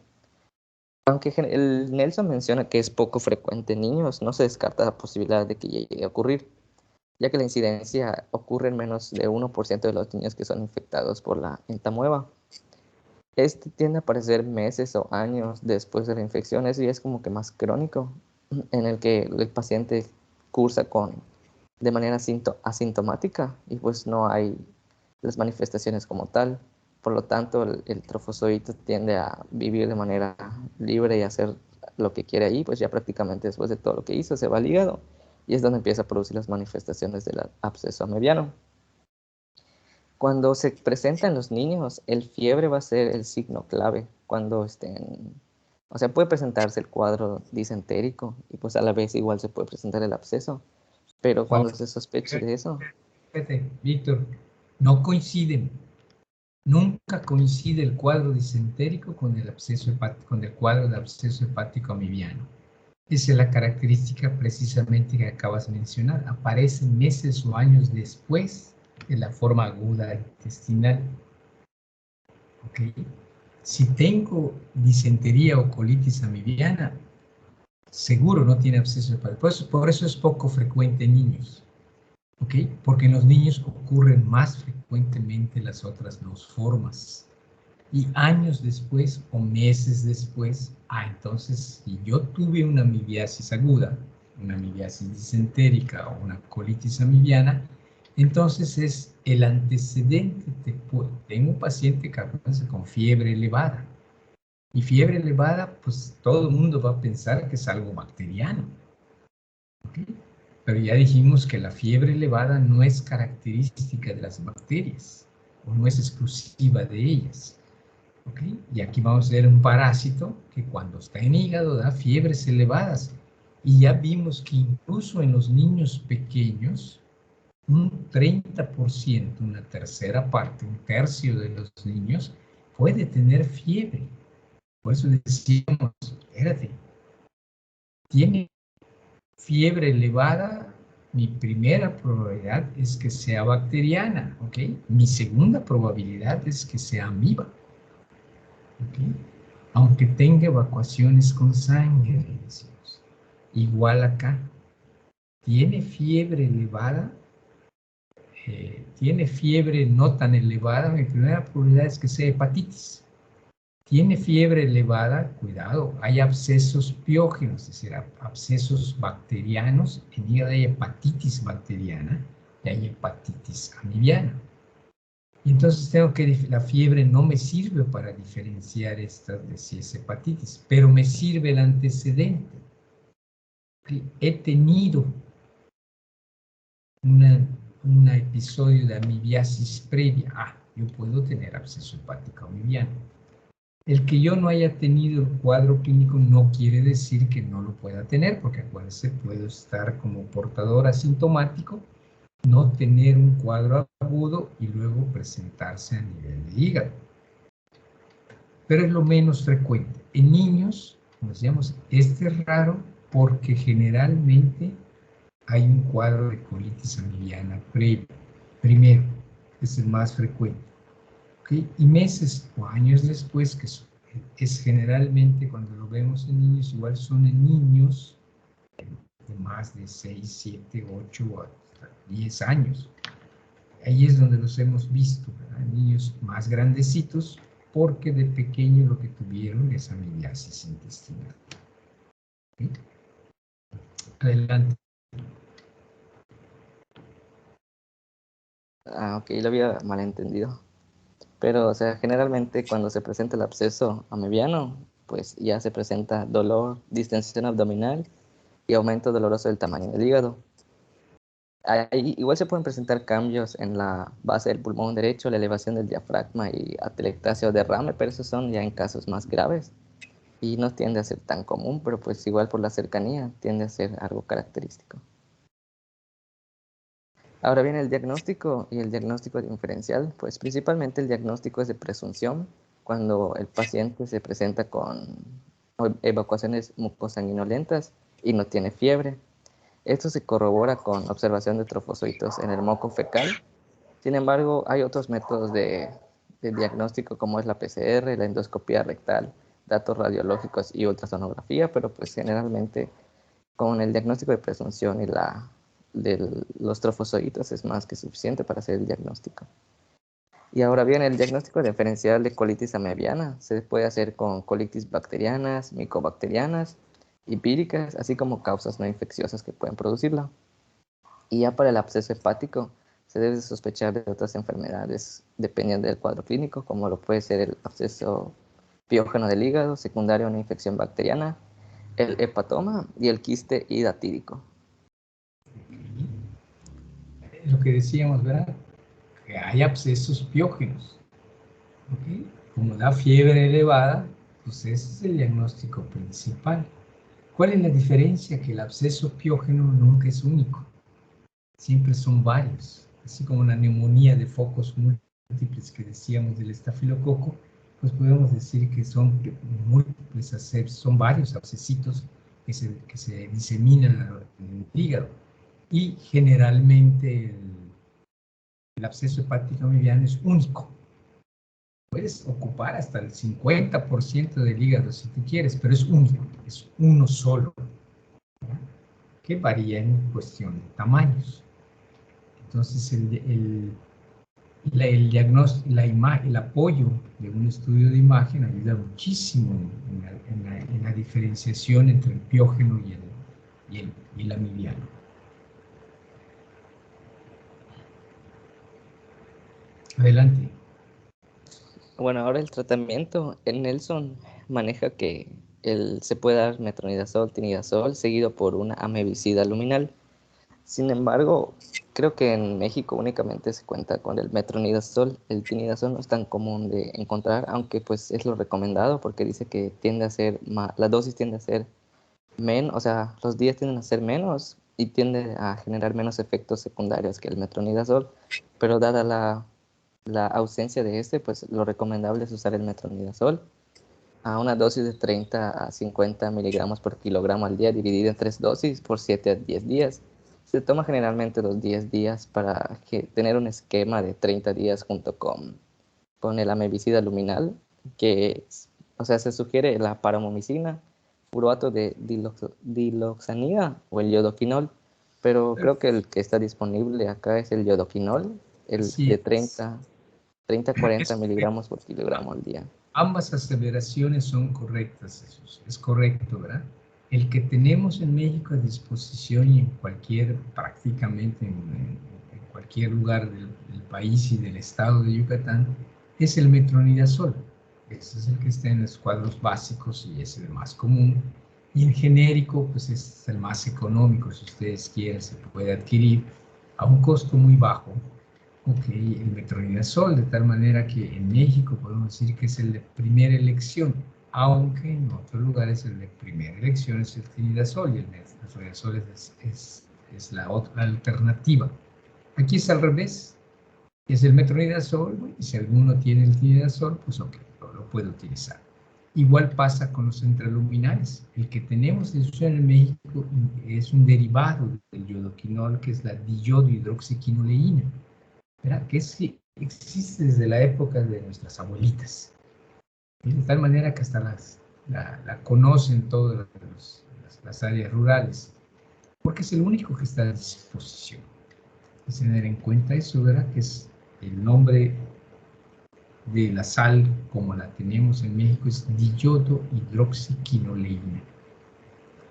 Aunque el Nelson menciona que es poco frecuente en niños, no se descarta la posibilidad de que llegue a ocurrir, ya que la incidencia ocurre en menos de 1% de los niños que son infectados por la entamueba. Tiende a aparecer meses o años después de la infección, eso ya es como que más crónico, en el que el paciente cursa de manera asintomática y pues no hay las manifestaciones como tal. Por lo tanto, el trofozoito tiende a vivir de manera libre y hacer lo que quiere ahí, pues ya prácticamente después de todo lo que hizo se va al hígado y es donde empieza a producir las manifestaciones del absceso amebiano. Cuando se presenta en los niños, el fiebre va a ser el signo clave. Cuando puede presentarse el cuadro disentérico y pues a la vez igual se puede presentar el absceso, pero cuando se sospeche de eso... Fíjate, Víctor, no coinciden. Nunca coincide el cuadro disentérico con el cuadro de absceso hepático amebiano. Esa es la característica precisamente que acabas de mencionar. Aparece meses o años después de la forma aguda intestinal. ¿Okay? Si tengo disentería o colitis amebiana, seguro no tiene absceso hepático. Por eso es poco frecuente en niños. ¿Okay? Porque en los niños ocurren más frecuentemente las otras dos formas. Y años después o meses después, entonces si yo tuve una amibiasis aguda, una amibiasis disentérica o una colitis amebiana, entonces es el antecedente. Tengo un paciente con fiebre elevada. Y fiebre elevada, pues todo el mundo va a pensar que es algo bacteriano. ¿Okay? Pero ya dijimos que la fiebre elevada no es característica de las bacterias, o no es exclusiva de ellas. ¿ok? Y aquí vamos a ver un parásito que cuando está en hígado da fiebres elevadas. Y ya vimos que incluso en los niños pequeños, un 30%, una tercera parte, un tercio de los niños puede tener fiebre. Por eso decíamos, espérate, tiene fiebre elevada, mi primera probabilidad es que sea bacteriana, ¿ok? Mi segunda probabilidad es que sea amiba, ¿ok? Aunque tenga evacuaciones con sangre, decimos. Igual acá, tiene fiebre elevada, tiene fiebre no tan elevada, mi primera probabilidad es que sea hepatitis. Tiene fiebre elevada, cuidado, hay abscesos piógenos, es decir, abscesos bacterianos, en hígado hay hepatitis bacteriana y hay hepatitis amibiana. Y entonces tengo que, la fiebre no me sirve para diferenciar estas de si es hepatitis, pero me sirve el antecedente. He tenido un episodio de amibiasis previa. Yo puedo tener absceso hepático amibiano. El que yo no haya tenido el cuadro clínico no quiere decir que no lo pueda tener, porque acuérdense, puedo estar como portador asintomático, no tener un cuadro agudo y luego presentarse a nivel de hígado. Pero es lo menos frecuente. En niños, como decíamos, este es raro porque generalmente hay un cuadro de colitis amibiana previo. Primero, es el más frecuente. ¿Okay? Y meses o años después, que es generalmente cuando lo vemos en niños, igual son en niños de más de 6, 7, 8 o hasta 10 años. Ahí es donde los hemos visto, ¿verdad? Niños más grandecitos, porque de pequeño lo que tuvieron es amibiasis intestinal. ¿Okay? Adelante. Ok, lo había malentendido. Pero, o sea, generalmente cuando se presenta el absceso amibiano, pues ya se presenta dolor, distensión abdominal y aumento doloroso del tamaño del hígado. Ahí, igual se pueden presentar cambios en la base del pulmón derecho, la elevación del diafragma y atelectasia o derrame, pero esos son ya en casos más graves y no tiende a ser tan común, pero pues igual por la cercanía tiende a ser algo característico. Ahora viene el diagnóstico y el diagnóstico diferencial. Pues principalmente el diagnóstico es de presunción, cuando el paciente se presenta con evacuaciones mucosanguinolentas y no tiene fiebre. Esto se corrobora con observación de trofocitos en el moco fecal. Sin embargo, hay otros métodos de diagnóstico como es la PCR, la endoscopía rectal, datos radiológicos y ultrasonografía, pero pues generalmente con el diagnóstico de presunción y de los trofocitos es más que suficiente para hacer el diagnóstico. Y ahora bien, el diagnóstico diferencial de colitis amibiana se puede hacer con colitis bacterianas, micobacterianas y víricas, así como causas no infecciosas que pueden producirla. Y ya para el absceso hepático se debe sospechar de otras enfermedades dependiendo del cuadro clínico, como lo puede ser el absceso piógeno del hígado, secundario a una infección bacteriana, el hepatoma y el quiste hidatídico. Lo que decíamos, ¿verdad? Que hay abscesos piógenos. ¿Okay? Como da fiebre elevada, pues ese es el diagnóstico principal. ¿Cuál es la diferencia? Que el absceso piógeno nunca es único. Siempre son varios. Así como la neumonía de focos múltiples que decíamos del estafilococo, pues podemos decir que son múltiples abscesos, son varios abscesitos que se diseminan en el hígado. Y generalmente el absceso hepático amibiano es único. Puedes ocupar hasta el 50% del hígado si tú quieres, pero es único, es uno solo, ¿verdad? Que varía en cuestión de tamaños. Entonces el diagnóstico, el apoyo de un estudio de imagen ayuda muchísimo en la diferenciación entre el piógeno y el amibiano. Adelante. Bueno, ahora el tratamiento, el Nelson maneja que se puede dar metronidazol, tinidazol, seguido por una amebicida luminal. Sin embargo, creo que en México únicamente se cuenta con el metronidazol. El tinidazol no es tan común de encontrar, aunque pues es lo recomendado porque dice que tiende a ser, la dosis tiende a ser menos, o sea, los días tienden a ser menos y tiende a generar menos efectos secundarios que el metronidazol, pero dada la ausencia de este, pues lo recomendable es usar el metronidazol a una dosis de 30 a 50 miligramos por kilogramo al día, dividido en 3 dosis por 7 a 10 días. Se toma generalmente los 10 días para tener un esquema de 30 días junto con el amebicida luminal, o sea, se sugiere la paramomicina, furoato de diloxanida o el yodoquinol, pero creo que el que está disponible acá es el yodoquinol, el Así de es. 30 a 40 Es correcto. miligramos por kilogramo al día. Ambas aseveraciones son correctas, Jesús. Es correcto, ¿verdad? El que tenemos en México a disposición y en cualquier, prácticamente en cualquier lugar del país y del estado de Yucatán, es el metronidazol. Ese es el que está en los cuadros básicos y es el más común. Y en genérico, pues es el más económico, si ustedes quieren, se puede adquirir a un costo muy bajo. Ok, el metronidazol, de tal manera que en México podemos decir que es el de primera elección, aunque en otros lugares el de primera elección es el tinidazol y el metronidazol es la otra alternativa. Aquí es al revés, es el metronidazol, bueno, y si alguno tiene el tinidazol, pues ok, lo puede utilizar. Igual pasa con los intraluminales. El que tenemos de uso en México es un derivado del yodoquinol, que es la diyodhidroxiquinoleína, ¿verdad? Que existe desde la época de nuestras abuelitas. De tal manera que hasta la conocen todas las áreas rurales, porque es el único que está a disposición. Es tener en cuenta eso, ¿verdad? Que es el nombre de la sal, como la tenemos en México, es diyodhidroxiquinoleína,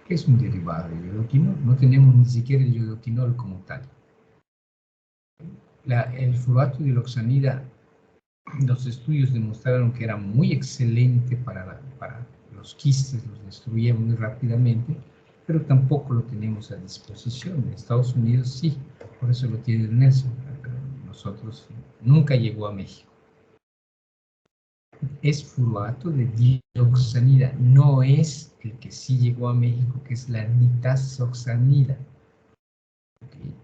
que es un derivado del yodoquinol. No tenemos ni siquiera el yodoquinol como tal. El fluorato de diloxanida, los estudios demostraron que era muy excelente para los quistes, los destruía muy rápidamente, pero tampoco lo tenemos a disposición. En Estados Unidos sí, por eso lo tiene el Nelson, pero nosotros nunca llegó a México. Es fluorato de diloxanida, no es el que sí llegó a México, que es la nitazoxanida,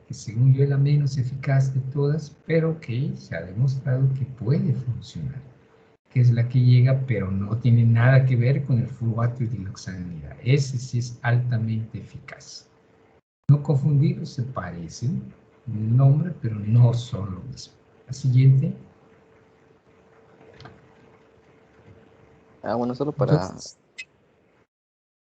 que según yo es la menos eficaz de todas, pero que se ha demostrado que puede funcionar, que es la que llega, pero no tiene nada que ver con el fluorato de diloxanida. Ese sí es altamente eficaz. No confundirlos, se parecen en el nombre, pero no son lo mismo. La siguiente. Bueno, solo Entonces,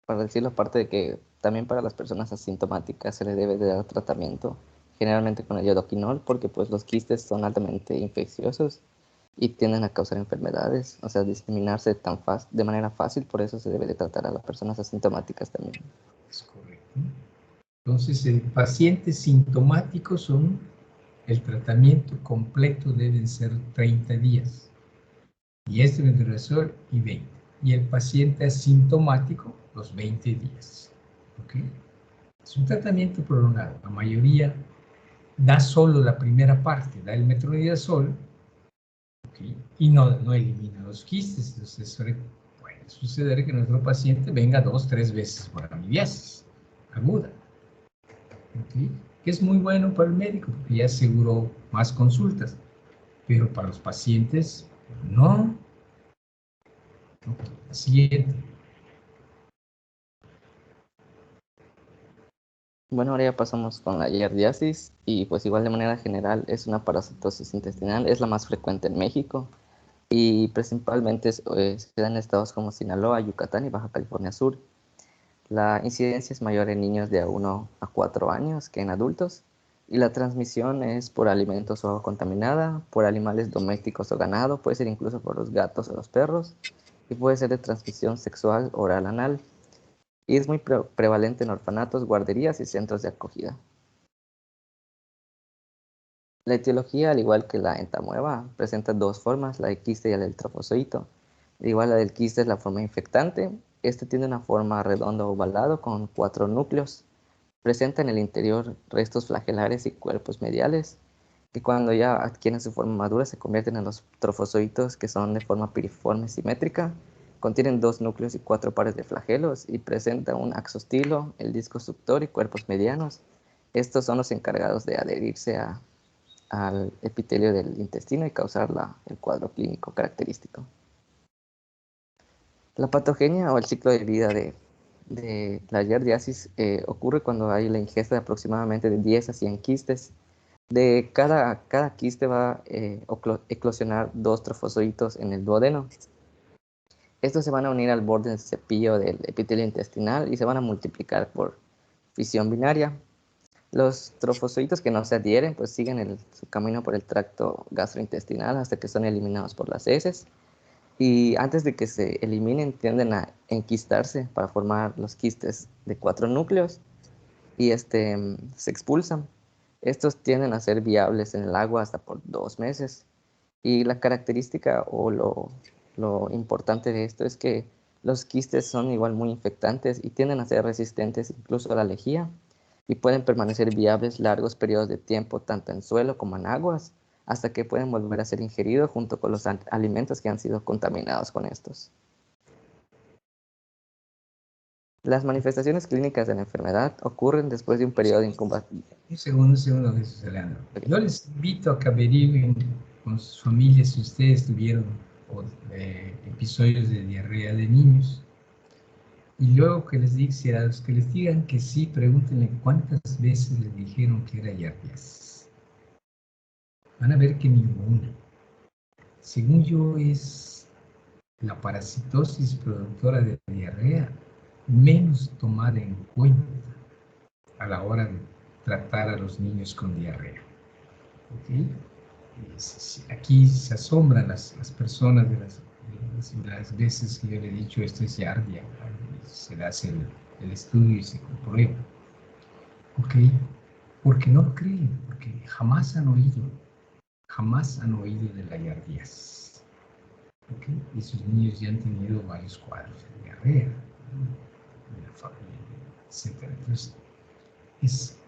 para decirlo, aparte de que también para las personas asintomáticas se le debe de dar tratamiento, generalmente con el yodoquinol, porque pues los quistes son altamente infecciosos y tienden a causar enfermedades, o sea, diseminarse de manera fácil, por eso se debe de tratar a las personas asintomáticas también. es correcto. Entonces, el paciente sintomático el tratamiento completo deben ser 30 días. Y este metronidazol y 20. Y el paciente asintomático, los 20 días. ¿Ok? Es un tratamiento prolongado. La mayoría da solo la primera parte, da el metronidazol, ¿okay? Y no elimina los quistes. Entonces puede suceder que nuestro paciente venga 2 o 3 veces por amibiasis aguda. ¿Okay? Que es muy bueno para el médico porque ya aseguró más consultas. Pero para los pacientes, no. Okay. Siguiente. Bueno, ahora ya pasamos con la giardiasis y pues igual de manera general es una parasitosis intestinal, es la más frecuente en México y principalmente se da en estados como Sinaloa, Yucatán y Baja California Sur. La incidencia es mayor en niños de 1 a 4 años que en adultos y la transmisión es por alimentos o agua contaminada, por animales domésticos o ganado, puede ser incluso por los gatos o los perros y puede ser de transmisión sexual oral anal y es muy prevalente en orfanatos, guarderías y centros de acogida. La etiología, al igual que la entamueba, presenta dos formas, la del quiste y la del trofozoito. Igual la del quiste es la forma infectante. Este tiene una forma redonda ovalado con 4 núcleos. Presenta en el interior restos flagelares y cuerpos mediales, que cuando ya adquieren su forma madura se convierten en los trofozoitos, que son de forma piriforme simétrica, contienen 2 núcleos y 4 pares de flagelos y presenta un axostilo, el disco suctor y cuerpos medianos. Estos son los encargados de adherirse al epitelio del intestino y causar el cuadro clínico característico. La patogenia o el ciclo de vida de la giardiasis ocurre cuando hay la ingesta de aproximadamente de 10 a 100 quistes. De cada quiste va a eclosionar 2 trofozoitos en el duodeno. Estos se van a unir al borde del cepillo del epitelio intestinal y se van a multiplicar por fisión binaria. Los trofozoitos que no se adhieren pues siguen su camino por el tracto gastrointestinal hasta que son eliminados por las heces. Y antes de que se eliminen tienden a enquistarse para formar los quistes de 4 núcleos y se expulsan. Estos tienden a ser viables en el agua hasta por 2 meses. Y la característica o lo importante de esto es que los quistes son igual muy infectantes y tienden a ser resistentes incluso a la lejía y pueden permanecer viables largos periodos de tiempo tanto en suelo como en aguas, hasta que pueden volver a ser ingeridos junto con los alimentos que han sido contaminados con estos. Las manifestaciones clínicas de la enfermedad ocurren después de un periodo de incubación. Un segundo, Jesús Leandro. Yo les invito a que averigüen con sus familias si ustedes tuvieron episodios de diarrea de niños. Y luego que les digan, si a los que les digan que sí, pregúntenle cuántas veces les dijeron que era giardiasis. Van a ver que ninguna. Según yo, es la parasitosis productora de diarrea menos tomada en cuenta a la hora de tratar a los niños con diarrea. ¿Okay? Aquí se asombran las personas de las veces que yo le he dicho esto es giardia. Se le hace el estudio y se comprueba. ¿Ok? Porque no lo creen, porque jamás han oído de la giardiasis. ¿Okay? Y sus niños ya han tenido varios cuadros de diarrea, de la familia, etc. Entonces,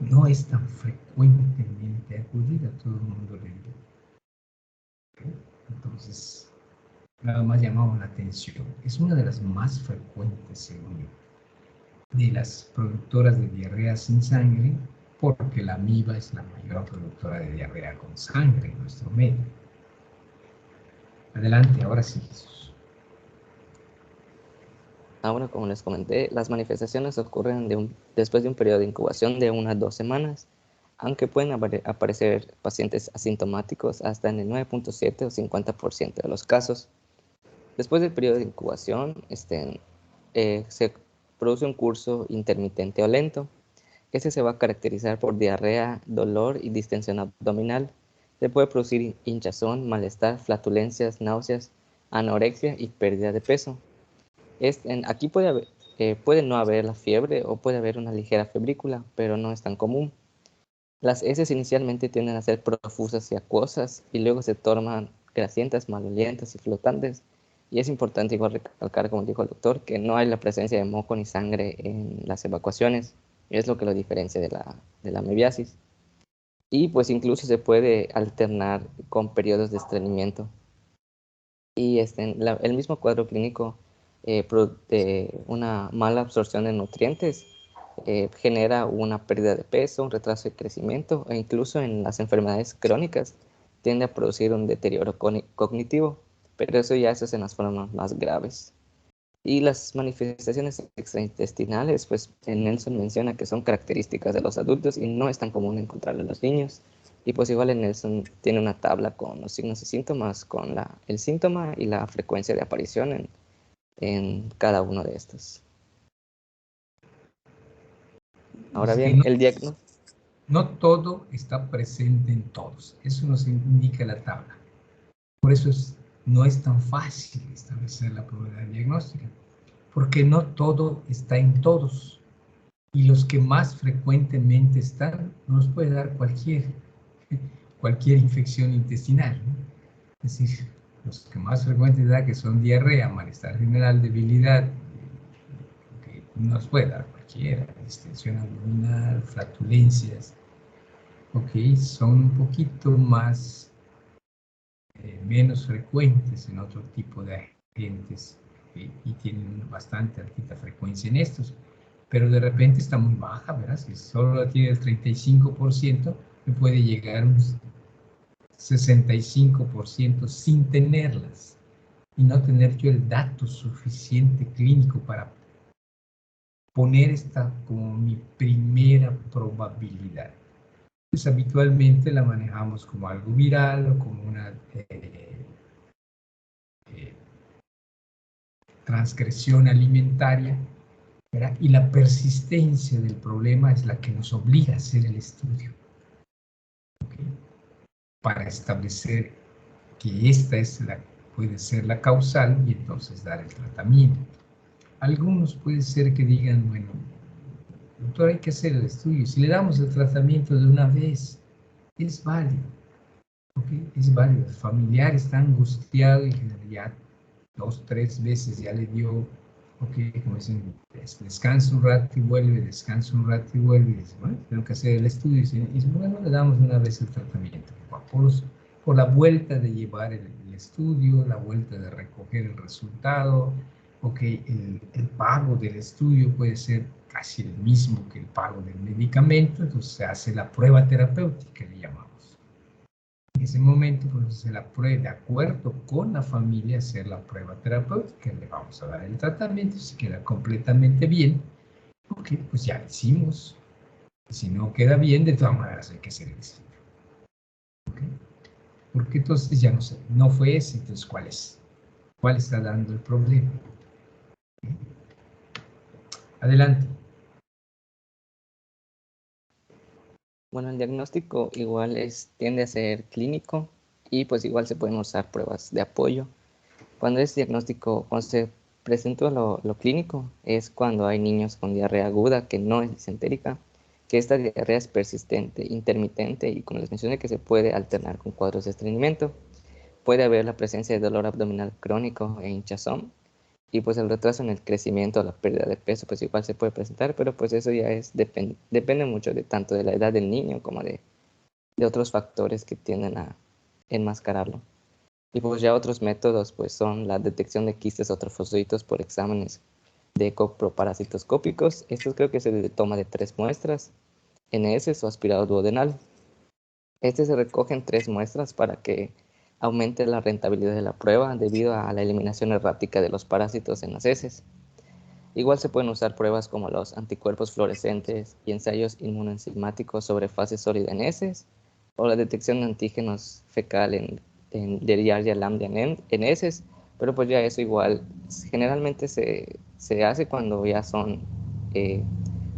no es tan frecuentemente acudida, todo el mundo le dice. ¿Okay? Entonces, nada más llamamos la atención. Es una de las más frecuentes, según yo, de las productoras de diarrea sin sangre, porque la amiba es la mayor productora de diarrea con sangre en nuestro medio. Adelante, ahora sí, Jesús. Ahora, como les comenté, las manifestaciones ocurren después de un periodo de incubación de unas 2 semanas, aunque pueden aparecer pacientes asintomáticos hasta en el 9.7 o 50% de los casos. Después del periodo de incubación, se produce un curso intermitente o lento. Este se va a caracterizar por diarrea, dolor y distensión abdominal. Se puede producir hinchazón, malestar, flatulencias, náuseas, anorexia y pérdida de peso. Aquí puede no haber la fiebre o puede haber una ligera febrícula, pero no es tan común. Las heces inicialmente tienden a ser profusas y acuosas y luego se tornan grasientas, malolientas y flotantes. Y es importante igual recalcar, como dijo el doctor, que no hay la presencia de moco ni sangre en las evacuaciones. Es lo que lo diferencia de la amebiasis. Y pues incluso se puede alternar con periodos de estreñimiento. Y el mismo cuadro clínico de una mala absorción de nutrientes genera una pérdida de peso, un retraso de crecimiento e incluso en las enfermedades crónicas tiende a producir un deterioro cognitivo, pero eso es en las formas más graves. Y las manifestaciones extraintestinales, pues Nelson menciona que son características de los adultos y no es tan común encontrarlo en los niños. Y pues igual Nelson tiene una tabla con los signos y síntomas, con el síntoma y la frecuencia de aparición en cada uno de estos. Ahora bien, el diagnóstico. No todo está presente en todos. Eso nos indica la tabla. Por eso no es tan fácil establecer la probabilidad diagnóstica, porque no todo está en todos. Y los que más frecuentemente están, nos puede dar cualquier infección intestinal, ¿no? Es decir, los que más frecuentemente da, que son diarrea, malestar general, debilidad, nos puede dar cualquiera, distensión abdominal, flatulencias, ok, son un poquito más, menos frecuentes en otro tipo de agentes, ¿okay? Y tienen bastante altita frecuencia en estos, pero de repente está muy baja, ¿verdad? Si solo tiene el 35%, me puede llegar un 65% sin tenerlas y no tener yo el dato suficiente clínico para poner esta como mi primera probabilidad. Pues habitualmente la manejamos como algo viral o como una transgresión alimentaria, ¿verdad? Y la persistencia del problema es la que nos obliga a hacer el estudio, ¿okay? Para establecer que esta es puede ser la causal y entonces dar el tratamiento. Algunos puede ser que digan, bueno, doctor, hay que hacer el estudio. Si le damos el tratamiento de una vez, es válido. ¿Okay? Es válido. El familiar está angustiado y ya 2, 3 veces ya le dio, ok, como dicen, descansa un rato y vuelve, descansa un rato y vuelve. Y dice, bueno, tengo que hacer el estudio. Y dice, bueno, le damos de una vez el tratamiento. Por la vuelta de llevar el estudio, la vuelta de recoger el resultado, ok, el pago del estudio puede ser casi el mismo que el pago del medicamento, entonces se hace la prueba terapéutica, le llamamos. En ese momento, pues, se la prueba de acuerdo con la familia, hacer la prueba terapéutica, le vamos a dar el tratamiento, si queda completamente bien, ok, pues ya lo hicimos. Si no queda bien, de todas maneras hay que hacer el estudio. Okay. Porque entonces ya no sé, no fue ese, entonces ¿cuál es? ¿Cuál está dando el problema? Okay. Adelante. Bueno, el diagnóstico igual tiende a ser clínico y pues igual se pueden usar pruebas de apoyo. Cuando es diagnóstico, cuando se presenta lo clínico, es cuando hay niños con diarrea aguda que no es disentérica, que esta diarrea es persistente, intermitente y como les mencioné que se puede alternar con cuadros de estreñimiento. Puede haber la presencia de dolor abdominal crónico e hinchazón y pues el retraso en el crecimiento o la pérdida de peso pues igual se puede presentar, pero pues eso ya depende mucho de tanto de la edad del niño como de otros factores que tienden a enmascararlo. Y pues ya otros métodos pues son la detección de quistes o trofocitos por exámenes de ecoproparasitoscópicos. Estos creo que se toma de 3 muestras, NS o aspirado duodenal. Se recogen 3 muestras para que aumente la rentabilidad de la prueba debido a la eliminación errática de los parásitos en las heces. Igual se pueden usar pruebas como los anticuerpos fluorescentes y ensayos inmunoenzimáticos sobre fase sólida en heces o la detección de antígenos fecal en Giardia lambda en heces, pero pues ya eso igual generalmente se hace cuando ya son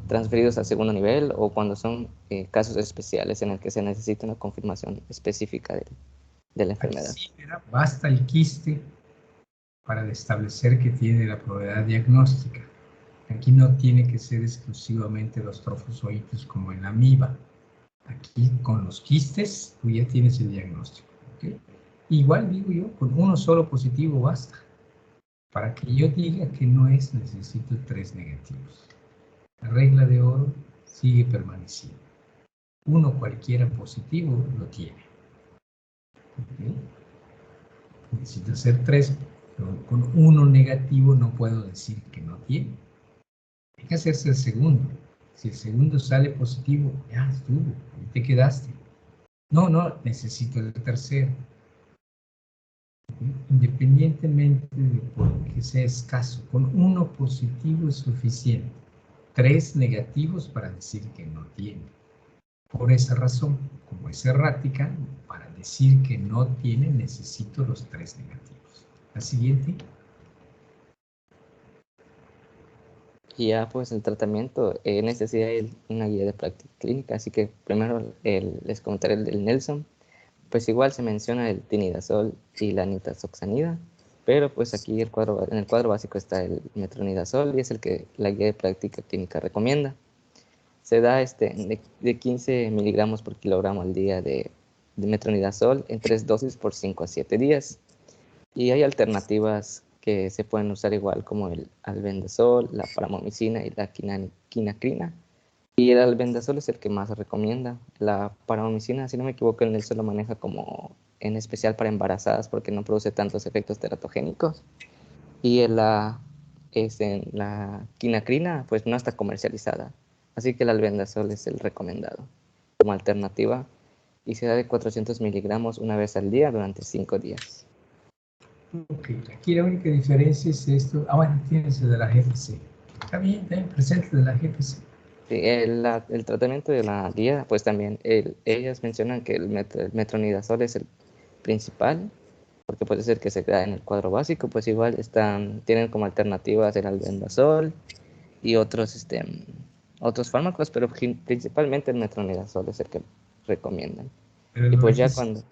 transferidos al segundo nivel o cuando son casos especiales en el que se necesita una confirmación específica de la enfermedad. Aquí, basta el quiste para establecer que tiene la probabilidad diagnóstica. Aquí no tiene que ser exclusivamente los trofozoitos como en la amiba. Aquí con los quistes tú ya tienes el diagnóstico. ¿Okay? Igual digo yo, con uno solo positivo basta. Para que yo diga que no es, necesito 3 negativos. La regla de oro sigue permaneciendo. Uno cualquiera positivo lo tiene. ¿Okay? Necesito hacer 3, pero con uno negativo no puedo decir que no tiene. Hay que hacerse el segundo. Si el segundo sale positivo, ya estuvo, ahí te quedaste. No, necesito el tercero. Independientemente de por qué sea escaso, con uno positivo es suficiente. 3 negativos para decir que no tiene. Por esa razón, como es errática, para decir que no tiene, necesito los 3 negativos. La siguiente. Y ya pues el tratamiento necesita una guía de práctica clínica, así que primero les comentaré el del Nelson. Pues igual se menciona el tinidazol y la nitazoxanida, pero pues aquí en el cuadro básico está el metronidazol y es el que la guía de práctica clínica recomienda. Se da de 15 miligramos por kilogramo al día de metronidazol en 3 dosis por 5 a 7 días. Y hay alternativas que se pueden usar igual como el albendazol, la paramomicina y la quinacrina. Y el albendazol es el que más se recomienda. La paramomicina, si no me equivoco, él se lo maneja como en especial para embarazadas porque no produce tantos efectos teratogénicos. Y la quinacrina pues no está comercializada. Así que el albendazol es el recomendado como alternativa y se da de 400 miligramos una vez al día durante 5 días. Ok, aquí la única diferencia es esto. Ah, bueno, tienes el de la GPC. Está bien, presente de la GPC. Sí, el tratamiento de la guía, pues también ellas mencionan que el metronidazol es el principal, porque puede ser que se quede en el cuadro básico, pues igual tienen como alternativas el albendazol y otros fármacos, pero principalmente el metronidazol es el que recomiendan. Pero y pues ya cuando...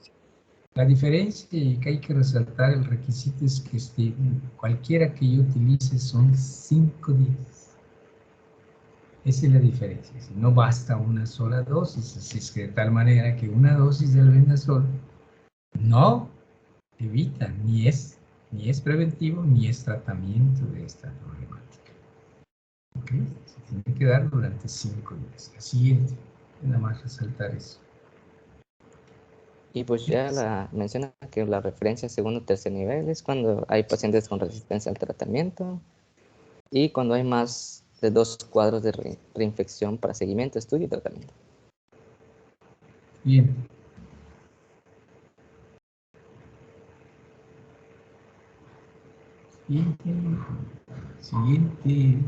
La diferencia que hay que resaltar, el requisito es que cualquiera que yo utilice son 5 días. Esa es la diferencia. Si no basta una sola dosis, así es que de tal manera que una dosis de albendazol no evita, ni es preventivo, ni es tratamiento de esta problemática. ¿Okay? Se tiene que dar durante 5 días. La siguiente, nada más resaltar eso. Y pues ya menciona que la referencia segundo o tercer nivel es cuando hay pacientes con resistencia al tratamiento y cuando hay más de 2 cuadros de reinfección para seguimiento, estudio y tratamiento. Bien. Siguiente.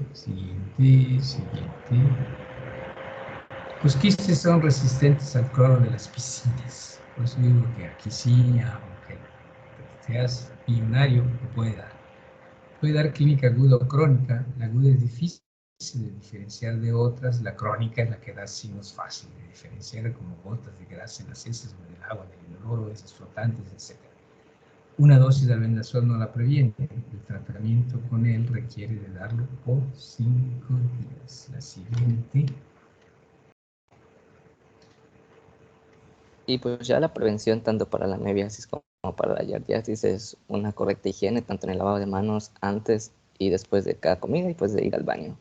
Los quistes son resistentes al cloro de las piscinas. Por eso digo que aquí sí, aunque seas millonario, te puede dar. Puede dar clínica aguda o crónica. La aguda es difícil de diferenciar de otras. La crónica es la que da signos fáciles de diferenciar, como gotas de grasa en las heces o en el agua, del inodoro, heces flotantes, etc. Una dosis de albendazol no la previene. El tratamiento con él requiere de darlo por 5 días. La siguiente. Y pues ya la prevención tanto para la mebiasis como para la yardiasis es una correcta higiene tanto en el lavado de manos antes y después de cada comida y pues de ir al baño.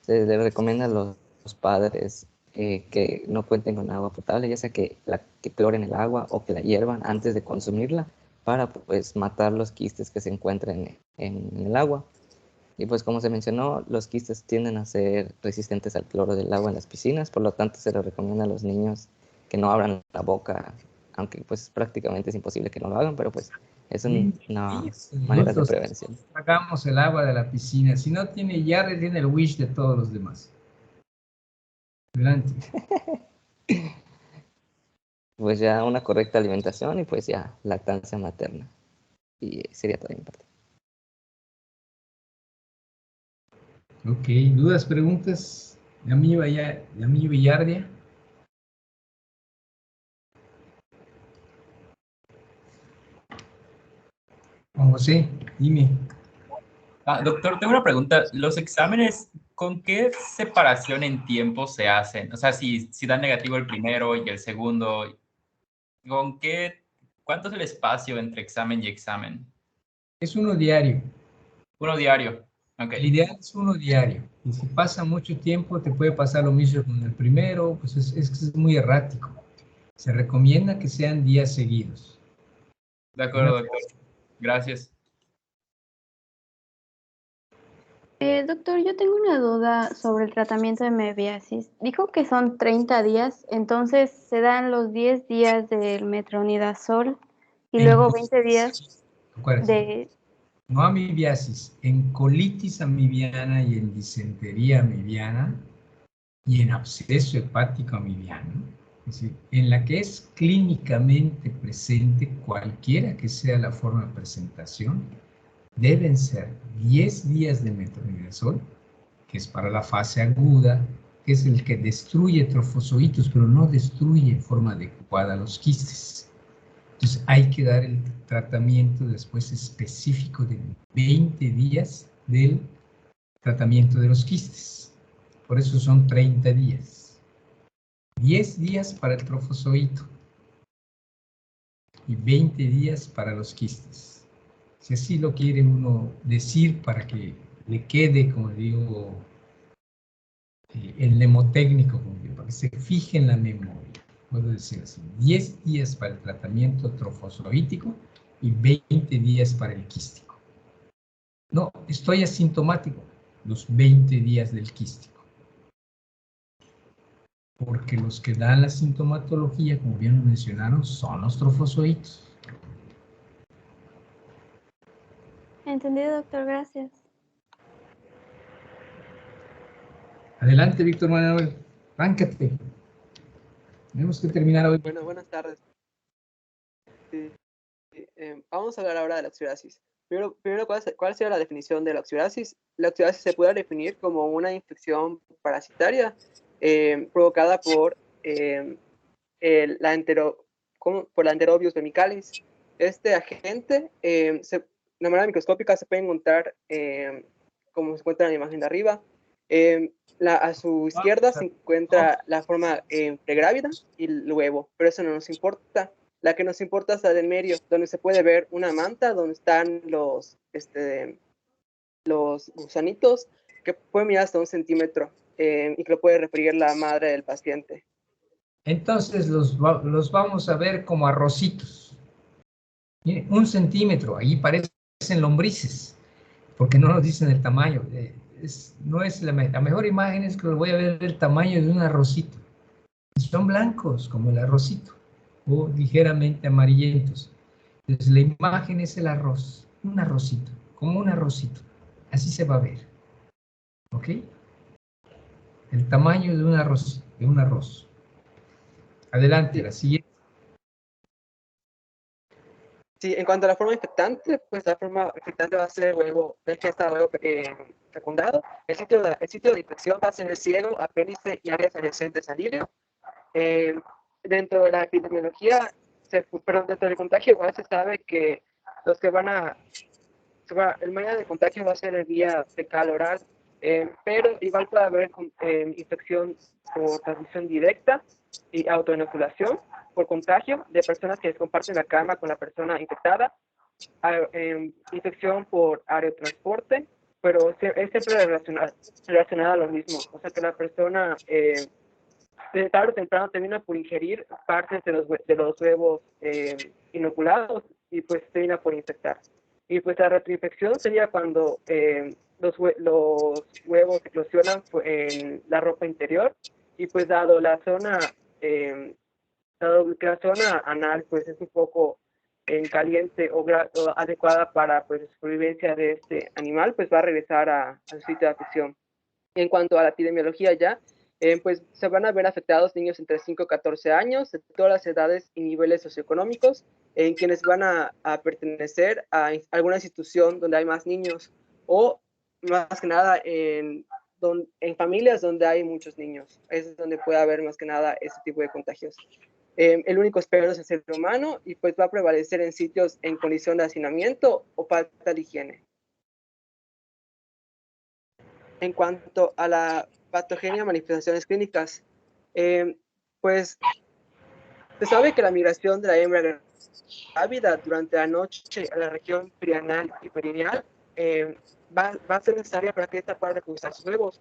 Se le recomienda a los padres que no cuenten con agua potable, ya sea que cloren el agua o que la hiervan antes de consumirla para pues matar los quistes que se encuentren en el agua. Y pues como se mencionó, los quistes tienden a ser resistentes al cloro del agua en las piscinas, por lo tanto se les recomienda a los niños que no abran la boca, aunque pues prácticamente es imposible que no lo hagan, pero pues es una manera de prevención. Sacamos el agua de la piscina. Si no tiene Yarre, tiene el Wish de todos los demás. Adelante. Pues ya una correcta alimentación y pues ya lactancia materna. Y sería todo mi parte. Ok, ¿dudas, preguntas? ¿De mí Villardia? Juan José, dime. Doctor, tengo una pregunta. ¿Los exámenes con qué separación en tiempo se hacen? O sea, si dan negativo el primero y el segundo, ¿cuánto es el espacio entre examen y examen? Es uno diario. Uno diario. Okay. El ideal es uno diario. Y si pasa mucho tiempo, te puede pasar lo mismo con el primero, pues es muy errático. Se recomienda que sean días seguidos. De acuerdo, doctor. Gracias. Doctor, yo tengo una duda sobre el tratamiento de mebiasis. Dijo que son 30 días, entonces se dan los 10 días del metronidazol y luego 20 días de... No amibiasis, en colitis amibiana y en disentería amibiana y en absceso hepático amibiano, es decir, en la que es clínicamente presente cualquiera que sea la forma de presentación, deben ser 10 días de metronidazol, que es para la fase aguda, que es el que destruye trofosocitos, pero no destruye en forma adecuada los quistes. Entonces hay que dar el tratamiento después específico de 20 días del tratamiento de los quistes. Por eso son 30 días. 10 días para el trofozoito y 20 días para los quistes. si así lo quiere uno decir para que le quede, como digo, el mnemotécnico, para que se fije en la memoria. Puedo decir así, 10 días para el tratamiento trofozoítico y 20 días para el quístico. No, estoy asintomático los 20 días del quístico. Porque los que dan la sintomatología, como bien lo mencionaron, son los trofozoitos. Entendido, doctor, gracias. Adelante, Víctor Manuel, arráncate. Tenemos que terminar hoy. Bueno, buenas tardes. Vamos a hablar ahora de la oxidrosis. Primero, ¿cuál sería la definición de la oxidrosis? La oxidrosis se puede definir como una infección parasitaria provocada por la Enterobius vermicalis. Este agente, de manera microscópica, se puede encontrar, como se encuentra en la imagen de arriba. A su izquierda se encuentra la forma pregrávida y el huevo, pero eso no nos importa. La que nos importa está en medio, donde se puede ver una manta, donde están los gusanitos, que pueden mirar hasta 1 centímetro y que lo puede referir la madre del paciente. Entonces los vamos a ver como arrocitos. Miren, 1 centímetro, ahí parecen lombrices, porque no nos dicen el tamaño. No es la mejor imagen es que los voy a ver el tamaño de un arrocito. Y son blancos como el arrocito, o ligeramente amarillentos. Entonces la imagen es el arroz, un arrocito, como un arrocito. Así se va a ver. ¿Ok? El tamaño de un arroz. Adelante, la siguiente. Sí, en cuanto a la forma infectante, pues la forma infectante va a ser huevo, que está huevo fecundado. El sitio de infección va a ser el ciego, apéndice y áreas adyacentes al ilio. Dentro de la epidemiología, dentro del contagio igual se sabe que los que el medio de contagio va a ser el vía fecal oral, pero igual puede haber infección por transmisión directa y autoinoculación por contagio de personas que comparten la cama con la persona infectada, infección por aerotransporte, pero es siempre relacionada a lo mismo, o sea que la persona tarde o temprano termina por ingerir partes de los huevos inoculados y pues termina por infectar. Y pues la retroinfección sería cuando los huevos eclosionan en la ropa interior y pues dado que la zona anal pues es un poco caliente o adecuada para pues la supervivencia de este animal, pues va a regresar a su sitio de afección. En cuanto a la epidemiología ya, pues se van a ver afectados niños entre 5 y 14 años, de todas las edades y niveles socioeconómicos, en quienes van a pertenecer a alguna institución donde hay más niños o más que nada en familias donde hay muchos niños. Es donde puede haber más que nada este tipo de contagios. El único esperado es el ser humano y pues va a prevalecer en sitios en condición de hacinamiento o falta de higiene. En cuanto a la patogenia manifestaciones clínicas, pues se sabe que la migración de la hembra grávida durante la noche a la región perianal y perineal va a ser necesaria para que esta pueda reproducir sus huevos.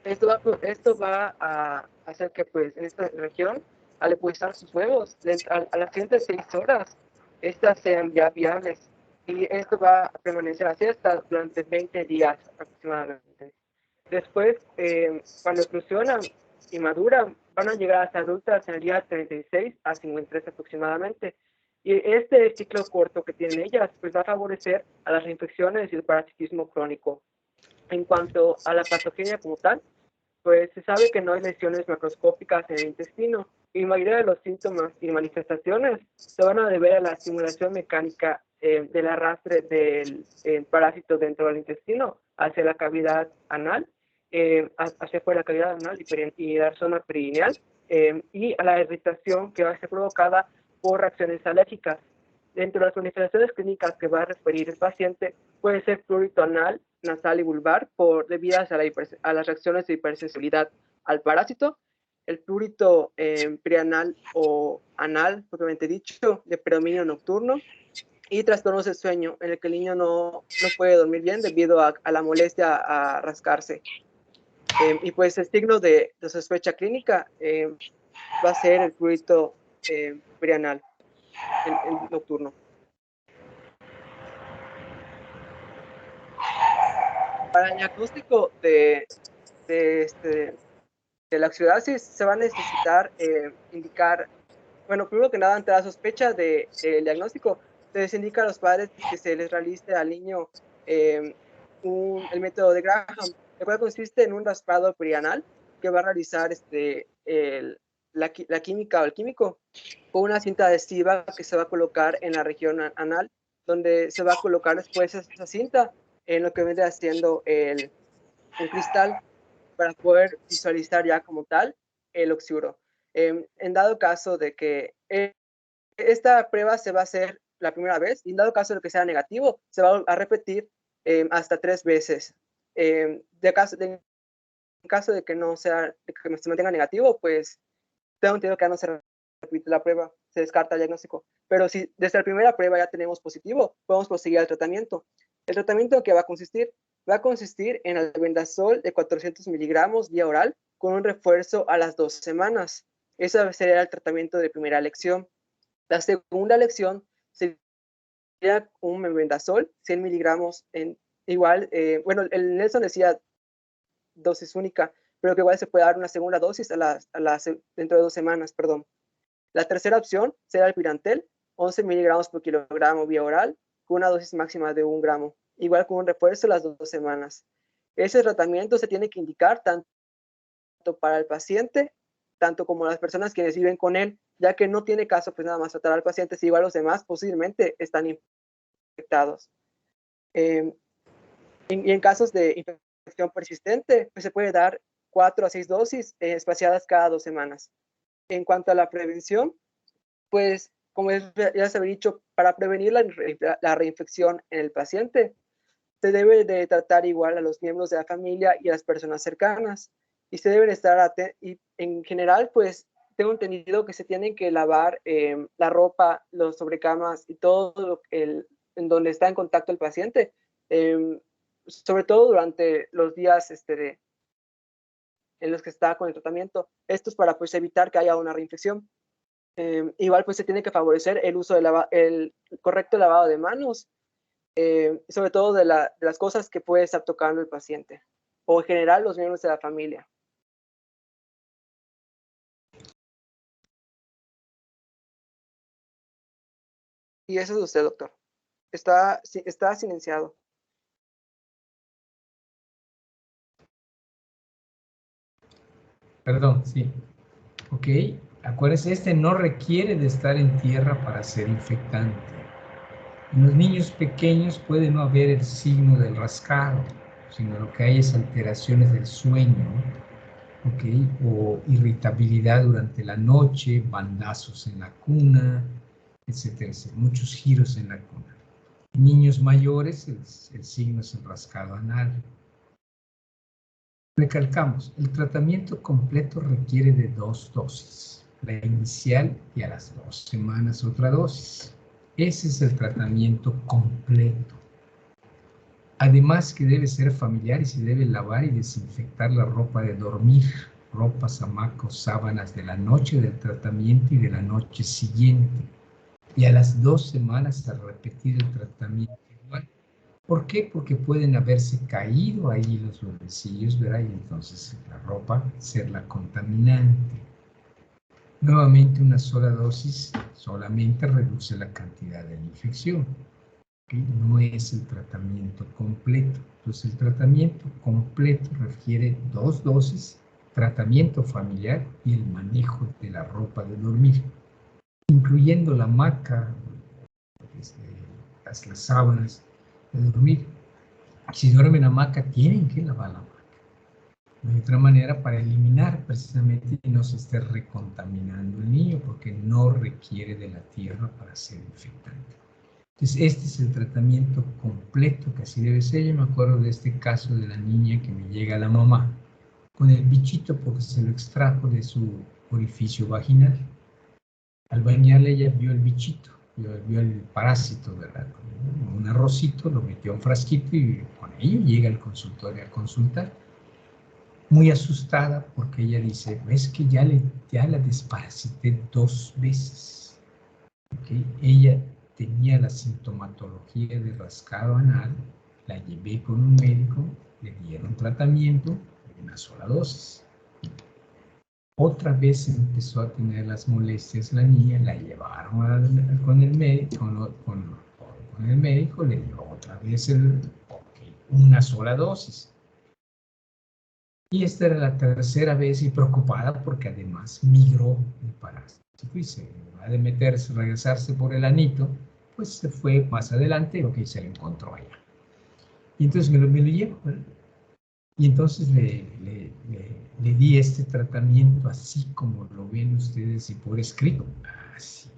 Esto va a hacer que pues en esta región, al depositar sus huevos, a las siguientes 6 horas, estas sean ya viables. Y esto va a permanecer así hasta durante 20 días aproximadamente. Después, cuando eclosionan y maduran, van a llegar hasta adultas en el día 36 a 53 aproximadamente. Y este ciclo corto que tienen ellas, pues va a favorecer a las reinfecciones y el parasitismo crónico. En cuanto a la patogenia como tal, pues se sabe que no hay lesiones macroscópicas en el intestino y la mayoría de los síntomas y manifestaciones se van a deber a la estimulación mecánica del arrastre del parásito dentro del intestino hacia la cavidad anal, hacia fuera de la cavidad anal y la zona perineal, y a la irritación que va a ser provocada por reacciones alérgicas. Dentro de las manifestaciones clínicas que va a referir el paciente puede ser prurito anal, nasal y vulvar debidas a las reacciones de hipersensibilidad al parásito, el prurito perianal o anal, propiamente dicho, de predominio nocturno, y trastornos del sueño, en el que el niño no puede dormir bien debido a la molestia a rascarse. Y pues el signo de sospecha clínica va a ser el fluido perianal en nocturno. Para el diagnóstico de la oxidasis se va a necesitar indicar, bueno, primero que nada, ante la sospecha del diagnóstico, se les indica a los padres que se les realice al niño el método de Graham, el cual consiste en un raspado perianal que va a realizar la química o el químico con una cinta adhesiva que se va a colocar en la región anal, donde se va a colocar después esa cinta en lo que vendría haciendo un cristal para poder visualizar ya como tal el oxiuro. En dado caso de que esta prueba se va a hacer la primera vez, y en dado caso de que sea negativo, se va a repetir hasta 3 veces. En caso de que no sea, de que se mantenga negativo, pues tengo entendido que ya no se repite la prueba, se descarta el diagnóstico. Pero si desde la primera prueba ya tenemos positivo, podemos proseguir al tratamiento. ¿El tratamiento en qué va a consistir? Va a consistir en albendazol de 400 miligramos vía oral con un refuerzo a las 2 semanas. Ese sería el tratamiento de primera lección. La segunda lección sería un albendazol, 100 miligramos en igual, bueno, el Nelson decía dosis única, pero que igual se puede dar una segunda dosis dentro de 2 semanas, perdón. La tercera opción será el Pirantel, 11 miligramos por kilogramo vía oral, con una dosis máxima de 1 gramo, igual con un refuerzo las 2 semanas. Ese tratamiento se tiene que indicar tanto para el paciente, tanto como las personas quienes viven con él, ya que no tiene caso pues nada más tratar al paciente, si igual los demás posiblemente están infectados. Y en casos de infección persistente, pues se puede dar 4 a 6 dosis espaciadas cada 2 semanas. En cuanto a la prevención, pues como ya se había dicho, para prevenir la reinfección en el paciente, se debe de tratar igual a los miembros de la familia y a las personas cercanas. Y se deben estar atentos, y en general, pues tengo entendido que se tienen que lavar la ropa, los sobrecamas y todo en donde está en contacto el paciente, sobre todo durante los días en los que está con el tratamiento. Esto es para pues evitar que haya una reinfección. Igual pues se tiene que favorecer el uso el correcto lavado de manos, sobre todo de las cosas que puede estar tocando el paciente o en general los miembros de la familia. Y eso es usted, doctor. Está silenciado. Perdón, sí. Ok, acuérdense, este no requiere de estar en tierra para ser infectante. En los niños pequeños puede no haber el signo del rascado, sino lo que hay es alteraciones del sueño, ¿ok? O irritabilidad durante la noche, bandazos en la cuna, etcétera, etcétera. Muchos giros en la cuna. En niños mayores, el signo es el rascado anal. Recalcamos, el tratamiento completo requiere de 2 dosis, la inicial y a las 2 semanas otra dosis. Ese es el tratamiento completo. Además que debe ser familiar y se debe lavar y desinfectar la ropa de dormir, ropas, hamacos, sábanas de la noche del tratamiento y de la noche siguiente. Y a las 2 semanas a repetir el tratamiento igual. ¿Por qué? Porque pueden haberse caído ahí los huevecillos, ¿verdad? Y entonces la ropa ser la contaminante. Nuevamente una sola dosis solamente reduce la cantidad de la infección. ¿Okay? No es el tratamiento completo. Entonces el tratamiento completo requiere 2 dosis, tratamiento familiar y el manejo de la ropa de dormir, incluyendo la hamaca, las sábanas de dormir. Si duermen en hamaca, tienen que lavar la hamaca. No hay otra manera para eliminar precisamente y no se esté recontaminando el niño, porque no requiere de la tierra para ser infectante. Entonces, este es el tratamiento completo que así debe ser. Yo me acuerdo de este caso de la niña que me llega a la mamá con el bichito porque se lo extrajo de su orificio vaginal. Al bañarle ella vio el bichito vio el parásito, ¿verdad? Un arrocito, lo metió a un frasquito y con ello llega al consultorio a consultar. Muy asustada porque ella dice, es que ya la desparasité 2 veces. ¿Okay? Ella tenía la sintomatología de rascado anal, la llevé con un médico, le dieron tratamiento de una sola dosis. Otra vez empezó a tener las molestias la niña, la llevaron con el médico, con el médico, le dio otra vez una sola dosis. Y esta era la tercera vez y preocupada porque además migró el parásito y se va de meterse, regresarse por el anito, pues se fue más adelante, ok, se lo encontró allá. Y entonces me lo llevo, ¿verdad? Y entonces le di este tratamiento así como lo ven ustedes y por escrito. Así,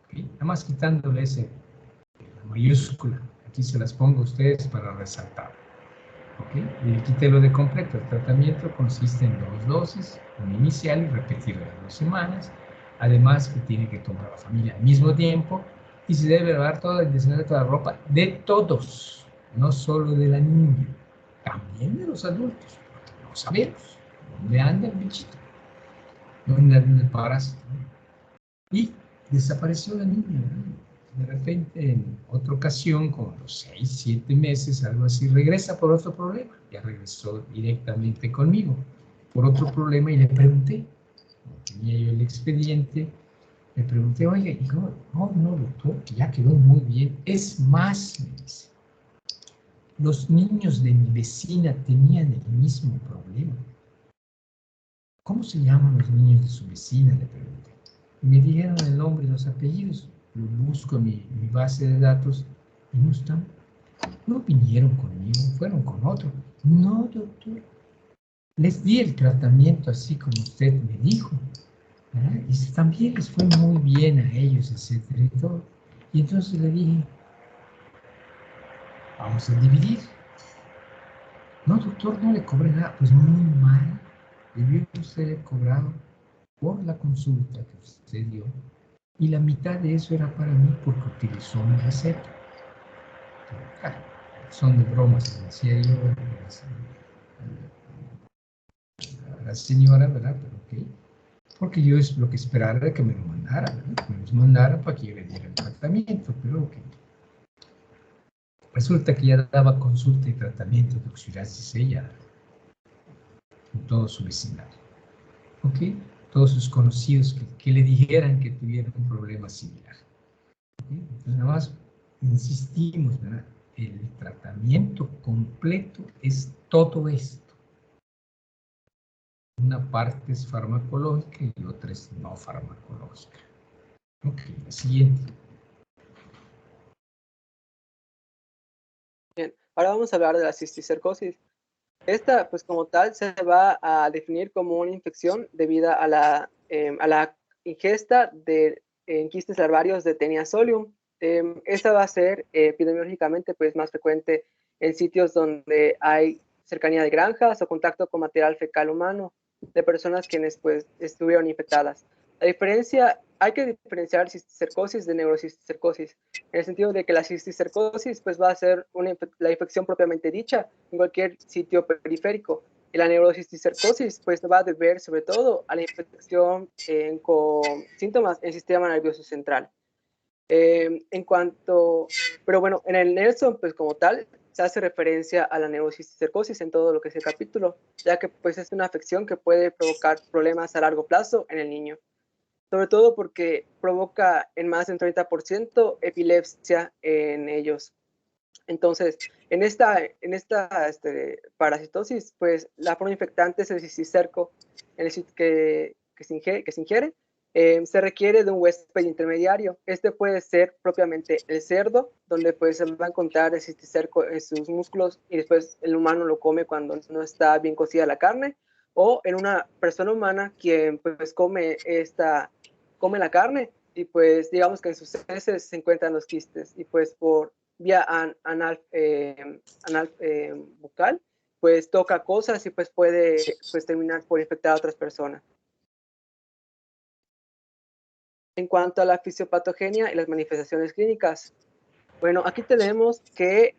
¿okay? Nada más quitándole la mayúscula. Aquí se las pongo a ustedes para resaltar. ¿Okay? Y le quité lo de completo. El tratamiento consiste en 2 dosis, una inicial y repetirla en 2 semanas. Además que tiene que tomar la familia al mismo tiempo y se debe lavar toda la ropa de todos, no solo de la niña. También de los adultos, no sabemos dónde anda el bichito, dónde anda el parásito. Y desapareció la niña, ¿no? De repente, en otra ocasión, como a los 6, 7 meses, algo así, regresa por otro problema. Ya regresó directamente conmigo por otro problema y le pregunté, como tenía yo el expediente, le pregunté, oye, y no, doctor, que ya quedó muy bien. Es más, me dice, los niños de mi vecina tenían el mismo problema. ¿Cómo se llaman los niños de su vecina?, le pregunté. Y me dijeron el nombre y los apellidos. Lo busco en mi base de datos y no están. No vinieron conmigo, fueron con otro. No, doctor. Les di el tratamiento así como usted me dijo, ¿verdad? Y también les fue muy bien a ellos, etcétera y todo. Y entonces le dije, vamos a dividir. No, doctor, no le cobré nada. Pues muy mal. Debió usted haber cobrado por la consulta que usted dio. Y la mitad de eso era para mí porque utilizó mi receta. Son de bromas, decía yo a la señora, ¿verdad? Pero ok. Porque yo es lo que esperaba era que me lo mandara, ¿verdad? Que me los mandara para que yo le diera el tratamiento, pero ok. Resulta que ya daba consulta y tratamiento de oxirasis ella en todo su vecindario. ¿Ok? Todos sus conocidos que le dijeran que tuvieran un problema similar. ¿Okay? Entonces, nada más insistimos, ¿verdad? El tratamiento completo es todo esto. Una parte es farmacológica y otra es no farmacológica. Ok, la siguiente. Bien, ahora vamos a hablar de la cisticercosis. Esta, pues como tal, se va a definir como una infección debida a la ingesta de quistes larvarios de Taenia solium. Esta va a ser epidemiológicamente pues, más frecuente en sitios donde hay cercanía de granjas o contacto con material fecal humano de personas quienes pues, estuvieron infectadas. Hay que diferenciar cisticercosis de neurocisticercosis, en el sentido de que la cisticercosis pues, va a ser la infección propiamente dicha en cualquier sitio periférico. Y la neurocisticercosis pues, va a deber sobre todo a la infección con síntomas en el sistema nervioso central. Pero bueno, en el Nelson, pues como tal, se hace referencia a la neurocisticercosis en todo lo que es el capítulo, ya que pues es una afección que puede provocar problemas a largo plazo en el niño, sobre todo porque provoca en más del 30% epilepsia en ellos. Entonces, en esta parasitosis, pues la forma infectante es el cisticerco que se ingiere. Se requiere de un huésped intermediario. Este puede ser propiamente el cerdo, donde pues se va a encontrar el cisticerco en sus músculos y después el humano lo come cuando no está bien cocida la carne, o en una persona humana quien pues come la carne y pues digamos que en sus heces se encuentran los quistes y pues por vía anal bucal, pues toca cosas y pues puede pues terminar por infectar a otras personas. En cuanto a la fisiopatogenia y las manifestaciones clínicas, bueno, aquí tenemos que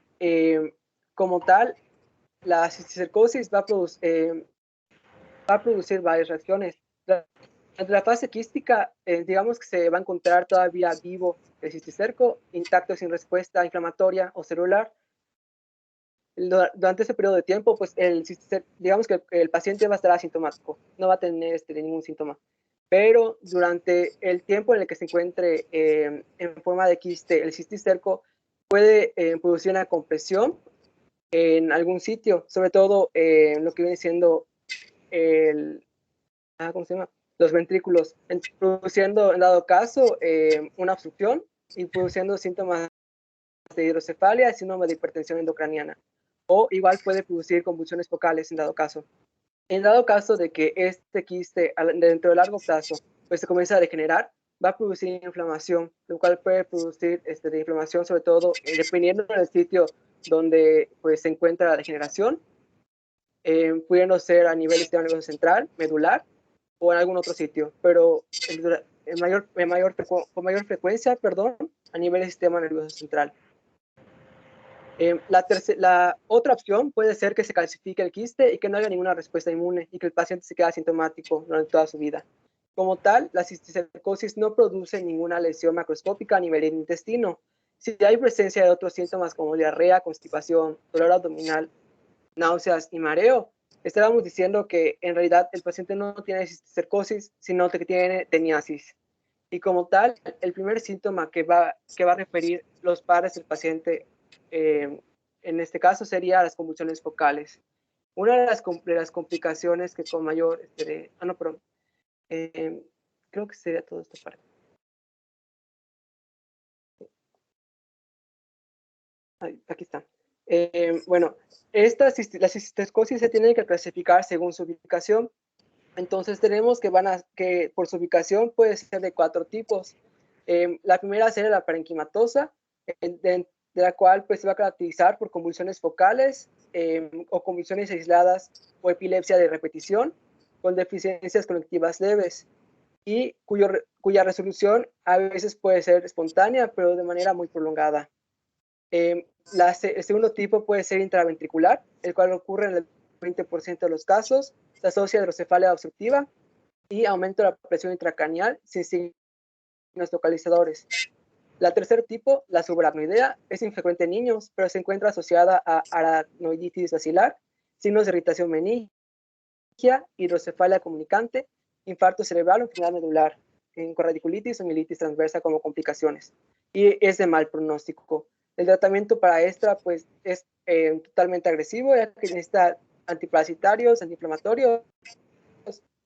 como tal, la cisticercosis va a producir varias reacciones. Durante la fase quística, digamos que se va a encontrar todavía vivo el cisticerco, intacto sin respuesta inflamatoria o celular. Durante ese periodo de tiempo, pues digamos que el paciente va a estar asintomático, no va a tener ningún síntoma. Pero durante el tiempo en el que se encuentre en forma de quiste, el cisticerco puede producir una compresión en algún sitio, sobre todo en lo que viene siendo ¿cómo se llama? Los ventrículos, produciendo en dado caso una obstrucción y produciendo síntomas de hidrocefalia, síndrome de hipertensión endocraniana. O igual puede producir convulsiones focales en dado caso. En dado caso de que este quiste dentro de largo plazo pues se comienza a degenerar, va a producir inflamación, lo cual puede producir de inflamación sobre todo dependiendo del sitio donde pues se encuentra la degeneración, pudiendo ser a nivel del sistema nervioso central, medular o en algún otro sitio, pero con mayor frecuencia, a nivel del sistema nervioso central. La otra opción puede ser que se calcifique el quiste y que no haya ninguna respuesta inmune y que el paciente se quede asintomático durante toda su vida. Como tal, la cisticercosis no produce ninguna lesión macroscópica a nivel del intestino. Si hay presencia de otros síntomas como diarrea, constipación, dolor abdominal, náuseas y mareo, estábamos diciendo que en realidad el paciente no tiene cisticercosis, sino que tiene teniasis. Y como tal, el primer síntoma que va a referir los padres del paciente en este caso sería las convulsiones focales. Una de las complicaciones que con mayor, creo que sería todo esta parte. Aquí está. Bueno, la cisticercosis se tiene que clasificar según su ubicación. Entonces tenemos que por su ubicación puede ser de 4 tipos. La primera sería la parenquimatosa, de la cual pues, se va a caracterizar por convulsiones focales o convulsiones aisladas o epilepsia de repetición con deficiencias conectivas leves y cuya resolución a veces puede ser espontánea, pero de manera muy prolongada. El segundo tipo puede ser intraventricular, el cual ocurre en el 20% de los casos, se asocia a hidrocefalia obstructiva y aumento de la presión intracraneal sin signos localizadores. La tercer tipo, la subaracnoidea, es infrecuente en niños, pero se encuentra asociada a aracnoiditis bacilar, signos de irritación meningia, hidrocefalia comunicante, infarto cerebral o enfermedad medular, con radiculitis o mielitis transversa como complicaciones. Y es de mal pronóstico. El tratamiento para esta pues, es totalmente agresivo, ya que necesita antiparasitarios, antiinflamatorios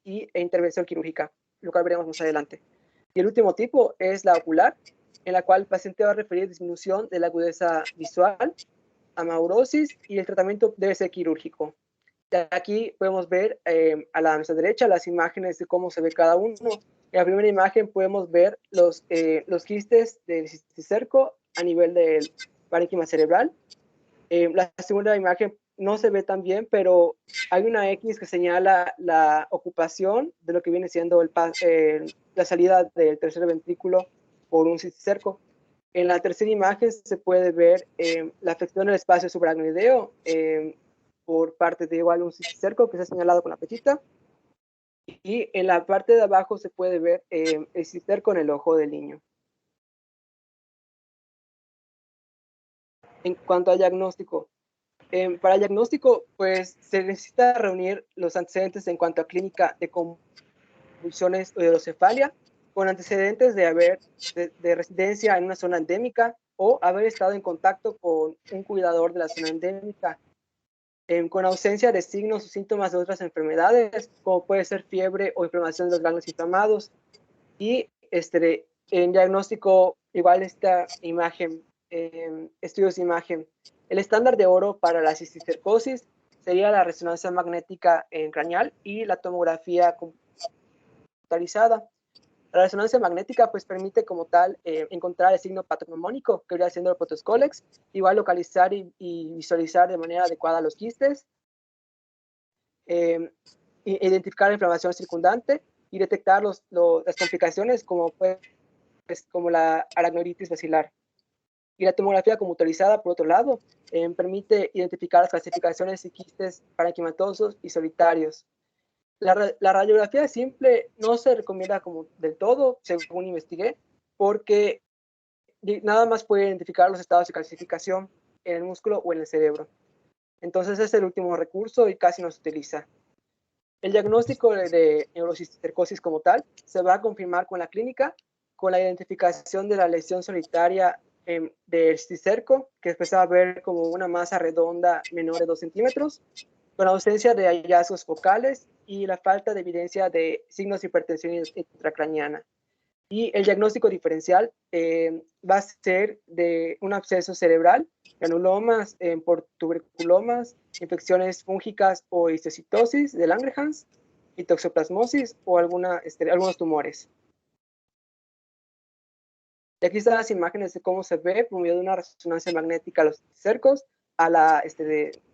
e intervención quirúrgica, lo cual veremos más adelante. Y el último tipo es la ocular, en la cual el paciente va a referir disminución de la agudeza visual, amaurosis, y el tratamiento debe ser quirúrgico. Aquí podemos ver a nuestra derecha las imágenes de cómo se ve cada uno. En la primera imagen podemos ver los quistes del cisticerco a nivel del parénquima cerebral. La segunda imagen no se ve tan bien, pero hay una X que señala la ocupación de lo que viene siendo la salida del tercer ventrículo por un cisticerco. En la tercera imagen se puede ver la afección del espacio subaracnoideo por parte de igual un cisticerco que se ha señalado con la flechita. Y en la parte de abajo se puede ver el cisticerco en el ojo del niño. En cuanto al diagnóstico, para el diagnóstico, pues se necesita reunir los antecedentes en cuanto a clínica de convulsiones o hidrocefalia, con antecedentes de residencia en una zona endémica o haber estado en contacto con un cuidador de la zona endémica, con ausencia de signos o síntomas de otras enfermedades, como puede ser fiebre o inflamación de los ganglios inflamados. Y en diagnóstico, igual esta imagen, estudios de imagen. El estándar de oro para la cisticercosis sería la resonancia magnética craneal y la tomografía computarizada. La resonancia magnética pues permite como tal encontrar el signo patognomónico que vendría siendo el protoscolex, igual localizar y visualizar de manera adecuada los quistes, identificar la inflamación circundante y detectar las complicaciones como puede como la aracnoiditis basilar. Y la tomografía computarizada, por otro lado, permite identificar las clasificaciones de quistes parenquimatosos y solitarios. La radiografía simple no se recomienda como del todo, según investigué, porque nada más puede identificar los estados de calcificación en el músculo o en el cerebro. Entonces es el último recurso y casi no se utiliza. El diagnóstico de neurocisticercosis como tal se va a confirmar con la clínica, con la identificación de la lesión solitaria del cisticerco, que después se va a ver como una masa redonda menor de 2 centímetros, con ausencia de hallazgos focales y la falta de evidencia de signos de hipertensión intracraniana. Y el diagnóstico diferencial va a ser de un absceso cerebral, granulomas por tuberculomas, infecciones fúngicas o histocitosis de Langerhans, y toxoplasmosis o algunos tumores. Y aquí están las imágenes de cómo se ve por medio de una resonancia magnética a los cercos, a la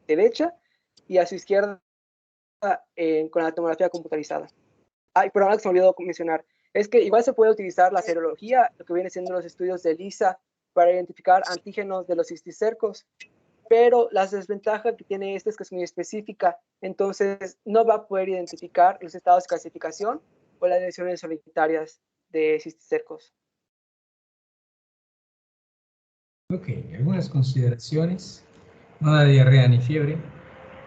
derecha, y a su izquierda con la tomografía computarizada. Y por ahora que se me olvidó mencionar, es que igual se puede utilizar la serología, lo que viene siendo los estudios de ELISA, para identificar antígenos de los cisticercos, pero las desventajas que tiene es que es muy específica, entonces no va a poder identificar los estados de clasificación o las lesiones solitarias de cisticercos. Ok, algunas consideraciones. No da diarrea ni fiebre.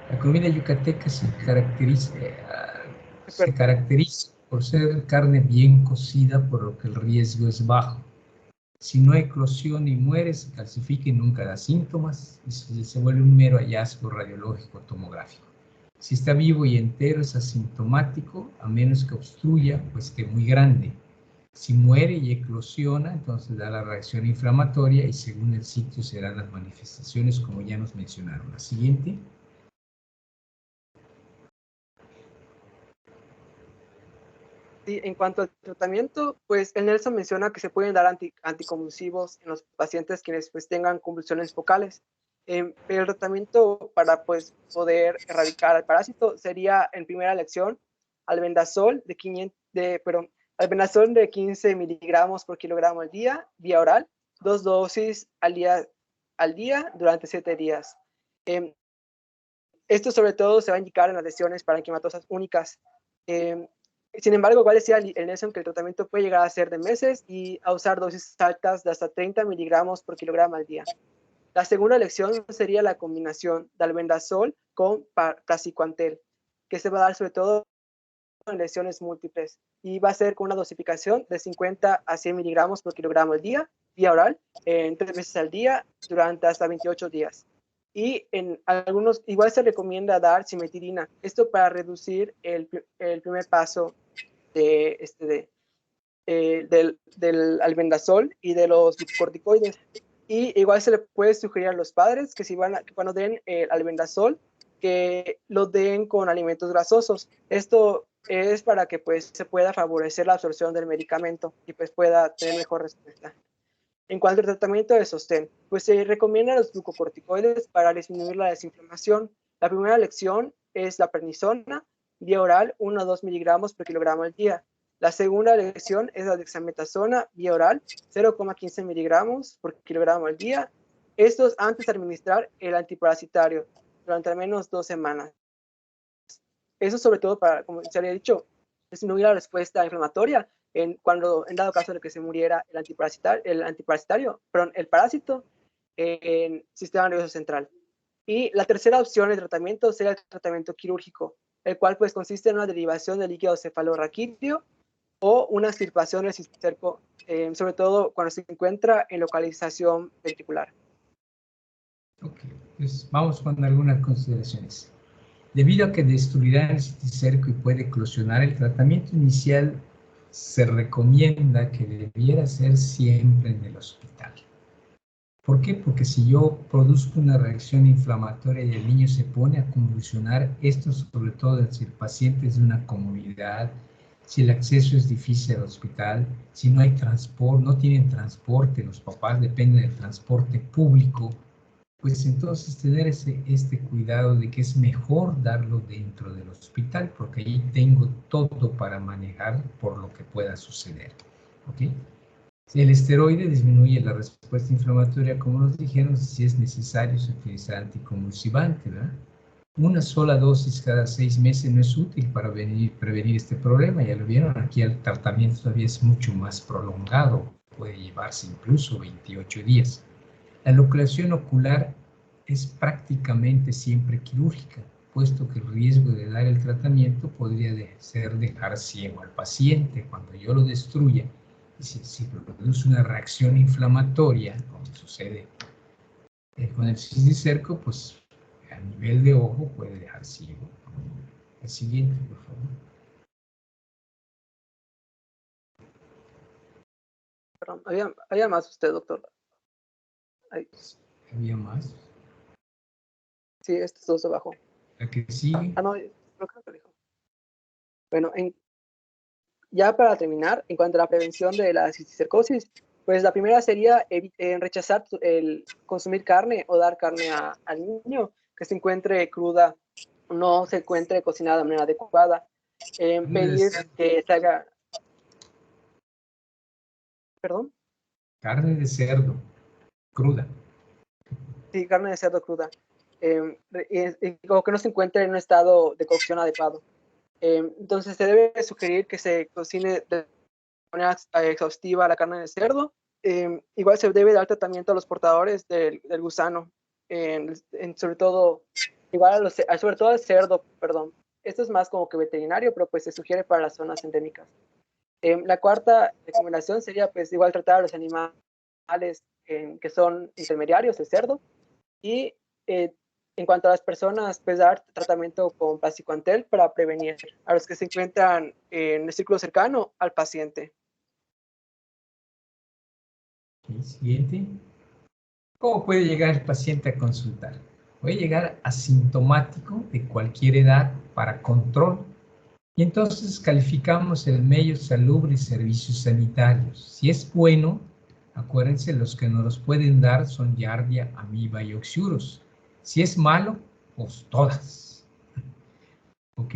La comida yucateca se caracteriza por ser carne bien cocida, por lo que el riesgo es bajo. Si no hay eclosión y muere, se calcifica y nunca da síntomas, y se vuelve un mero hallazgo radiológico tomográfico. Si está vivo y entero, es asintomático, a menos que obstruya o esté muy grande. Si muere y eclosiona, entonces da la reacción inflamatoria y según el sitio serán las manifestaciones como ya nos mencionaron. La siguiente. Sí, en cuanto al tratamiento, pues el Nelson menciona que se pueden dar anticonvulsivos en los pacientes quienes pues tengan convulsiones focales. Pero el tratamiento para pues poder erradicar al parásito sería en primera elección albendazol albendazol de 15 miligramos por kilogramo al día, vía oral, 2 dosis al día durante 7 días. Esto sobre todo se va a indicar en las lesiones parenquimatosas únicas. Sin embargo, igual decía el Nelson que el tratamiento puede llegar a ser de meses y a usar dosis altas de hasta 30 miligramos por kilogramo al día. La segunda elección sería la combinación de albendazol con praziquantel, que se va a dar sobre todo en lesiones múltiples y va a ser con una dosificación de 50 a 100 miligramos por kilogramo al día, vía oral, 3 veces al día durante hasta 28 días. Y en algunos, igual se recomienda dar cimetidina, esto para reducir el primer paso del albendazol y de los glucocorticoides. Y igual se le puede sugerir a los padres que cuando den el albendazol, que lo den con alimentos grasosos. Esto es para que pues se pueda favorecer la absorción del medicamento y pues pueda tener mejor respuesta. En cuanto al tratamiento de sostén, pues se recomiendan los glucocorticoides para disminuir la desinflamación. La primera elección es la prednisona, vía oral, 1 a 2 miligramos por kilogramo al día. La segunda elección es la dexametasona, vía oral, 0,15 miligramos por kilogramo al día. Estos antes de administrar el antiparasitario durante al menos 2 semanas. Eso sobre todo para, como se había dicho, disminuir la respuesta inflamatoria en dado caso de que se muriera el parásito en sistema nervioso central. Y la tercera opción de tratamiento sería el tratamiento quirúrgico, el cual pues consiste en una derivación del líquido cefalorraquídeo o una extirpación del cisticerco, sobre todo cuando se encuentra en localización ventricular. Ok, pues vamos con algunas consideraciones. Debido a que destruirá el cisticerco y puede eclosionar, el tratamiento inicial se recomienda que debiera ser siempre en el hospital. ¿Por qué? Porque si yo produzco una reacción inflamatoria y el niño se pone a convulsionar, esto sobre todo si el paciente es de una comunidad, si el acceso es difícil al hospital, si no hay transporte, no tienen transporte, los papás dependen del transporte público, pues entonces tener este cuidado de que es mejor darlo dentro del hospital, porque ahí tengo todo para manejar por lo que pueda suceder. ¿Ok? El esteroide disminuye la respuesta inflamatoria, como nos dijeron, si es necesario se utiliza anticonvulsivante, ¿verdad? Una sola dosis cada 6 meses no es útil para prevenir este problema, ya lo vieron, aquí el tratamiento todavía es mucho más prolongado, puede llevarse incluso 28 días. La localización ocular es prácticamente siempre quirúrgica, puesto que el riesgo de dar el tratamiento podría ser dejar ciego al paciente. Cuando yo lo destruya, si produce una reacción inflamatoria, como sucede con el cisticerco, pues a nivel de ojo puede dejar ciego. El siguiente, por favor. Perdón, había más usted, doctor. Ahí. ¿Había más? Sí, estos dos abajo. ¿La que sigue? Ah, no, creo que lo dijo. Bueno, ya para terminar, en cuanto a la prevención de la cisticercosis, pues la primera sería rechazar el consumir carne o dar carne al niño que se encuentre cruda, no se encuentre cocinada de manera adecuada. Pedir que se haga... ¿Perdón? Carne de cerdo, cruda. Sí, carne de cerdo cruda. O que no se encuentre en un estado de cocción adecuado. Entonces se debe sugerir que se cocine de manera exhaustiva la carne de cerdo. Igual se debe dar tratamiento a los portadores del gusano, sobre todo sobre todo al cerdo, perdón. Esto es más como que veterinario, pero pues se sugiere para las zonas endémicas. La cuarta recomendación sería pues igual tratar a los animales que son intermediarios, el cerdo, y en cuanto a las personas, pues dar tratamiento con plasticuantel para prevenir a los que se encuentran en el círculo cercano al paciente. Siguiente. ¿Cómo puede llegar el paciente a consultar? Puede llegar asintomático de cualquier edad para control. Y entonces calificamos el medio salubre y servicios sanitarios. Si es bueno, acuérdense, los que nos los pueden dar son Giardia, Amiba y Oxyuros. Si es malo, pues todas. ¿Ok?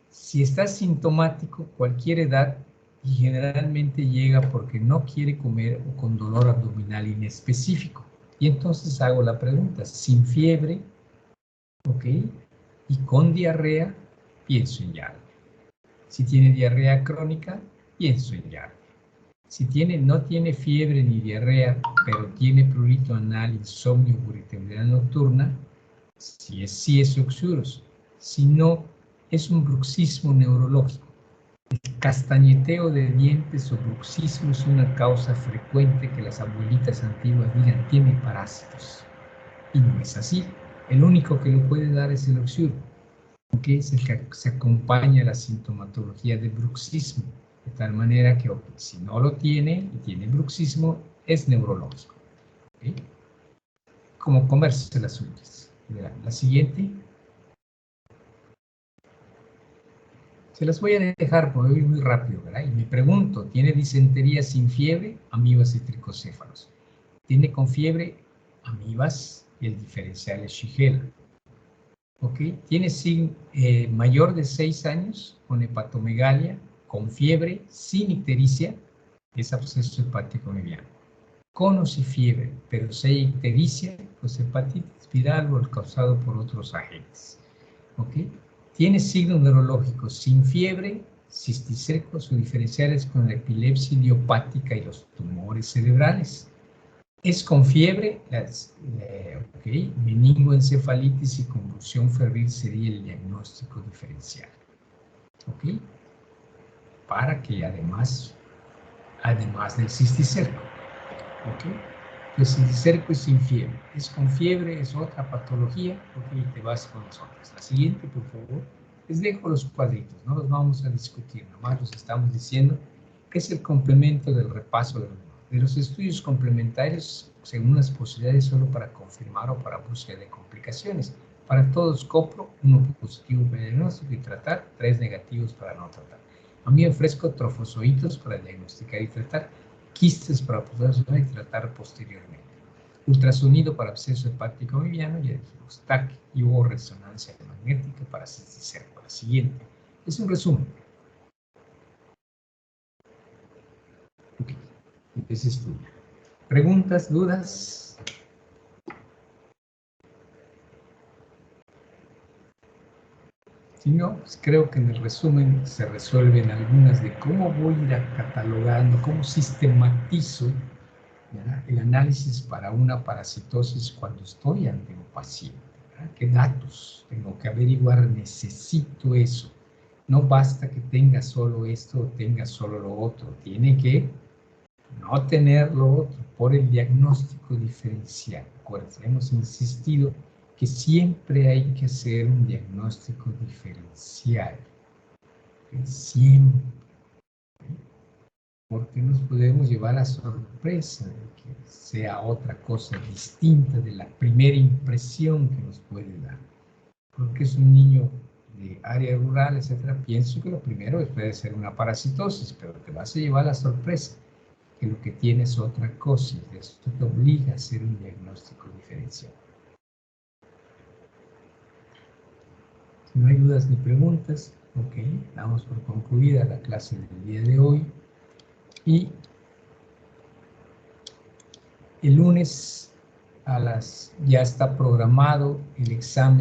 Si está sintomático, cualquier edad, y generalmente llega porque no quiere comer o con dolor abdominal inespecífico. Y entonces hago la pregunta, sin fiebre, ¿ok? Y con diarrea, pienso en Giardia. Si tiene diarrea crónica, pienso en Giardia. Si no tiene fiebre ni diarrea, pero tiene prurito anal, insomnio, urticaria nocturna, sí es Oxyuros. Si no, es un bruxismo neurológico. El castañeteo de dientes o bruxismo es una causa frecuente que las abuelitas antiguas digan tiene parásitos. Y no es así. El único que lo puede dar es el Oxyuro, que es el que se acompaña a la sintomatología de bruxismo, de tal manera que si no lo tiene y tiene bruxismo, es neurológico. ¿Okay? Como comerse las uñas. La siguiente. Se las voy a dejar por hoy muy rápido, ¿verdad? Y me pregunto, ¿tiene disentería sin fiebre? Amibas y tricocéfalos. ¿Tiene con fiebre? Amibas y el diferencial es Shigella. ¿Ok? Tiene mayor de 6 años con hepatomegalia, con fiebre, sin ictericia, es absceso hepático mediano. Con o sin fiebre, pero si hay ictericia, pues hepatitis viral o el causado por otros agentes. ¿Ok? Tiene signos neurológicos sin fiebre, cisticercos o diferenciales con la epilepsia idiopática y los tumores cerebrales. Es con fiebre, meningoencefalitis y convulsión febril sería el diagnóstico diferencial. ¿Ok? Para que además del cisticerco. ¿Ok? El cisticerco es sin fiebre. Es con fiebre, es otra patología. Ok, te vas con las otras. La siguiente, por favor. Les dejo los cuadritos, no los vamos a discutir, nomás los estamos diciendo que es el complemento del repaso de los estudios complementarios según las posibilidades solo para confirmar o para búsqueda de complicaciones. Para todos copro, 1 positivo para diagnóstico y tratar, 3 negativos para no tratar. A mí ofrezco trofozoitos para diagnosticar y tratar, quistes para poder y tratar posteriormente. Ultrasonido para absceso hepático mediano y el TAC y o resonancia magnética para cisticerco. La siguiente es un resumen. Okay. ese estudio. ¿Preguntas, dudas? Si no, pues creo que en el resumen se resuelven algunas de cómo voy a ir catalogando, cómo sistematizo, ¿verdad?, el análisis para una parasitosis cuando estoy ante un paciente. ¿Verdad? ¿Qué datos tengo que averiguar? Necesito eso. No basta que tenga solo esto o tenga solo lo otro. Tiene que no tener lo otro por el diagnóstico diferencial. Acuérdense, hemos insistido que siempre hay que hacer un diagnóstico diferencial. Siempre. Porque nos podemos llevar a sorpresa de que sea otra cosa distinta de la primera impresión que nos puede dar. Porque es un niño de área rural, etcétera, pienso que lo primero puede ser una parasitosis, pero te vas a llevar la sorpresa que lo que tiene es otra cosa, y esto te obliga a hacer un diagnóstico diferencial. Si no hay dudas ni preguntas, ok, damos por concluida la clase del día de hoy. Y el lunes ya está programado el examen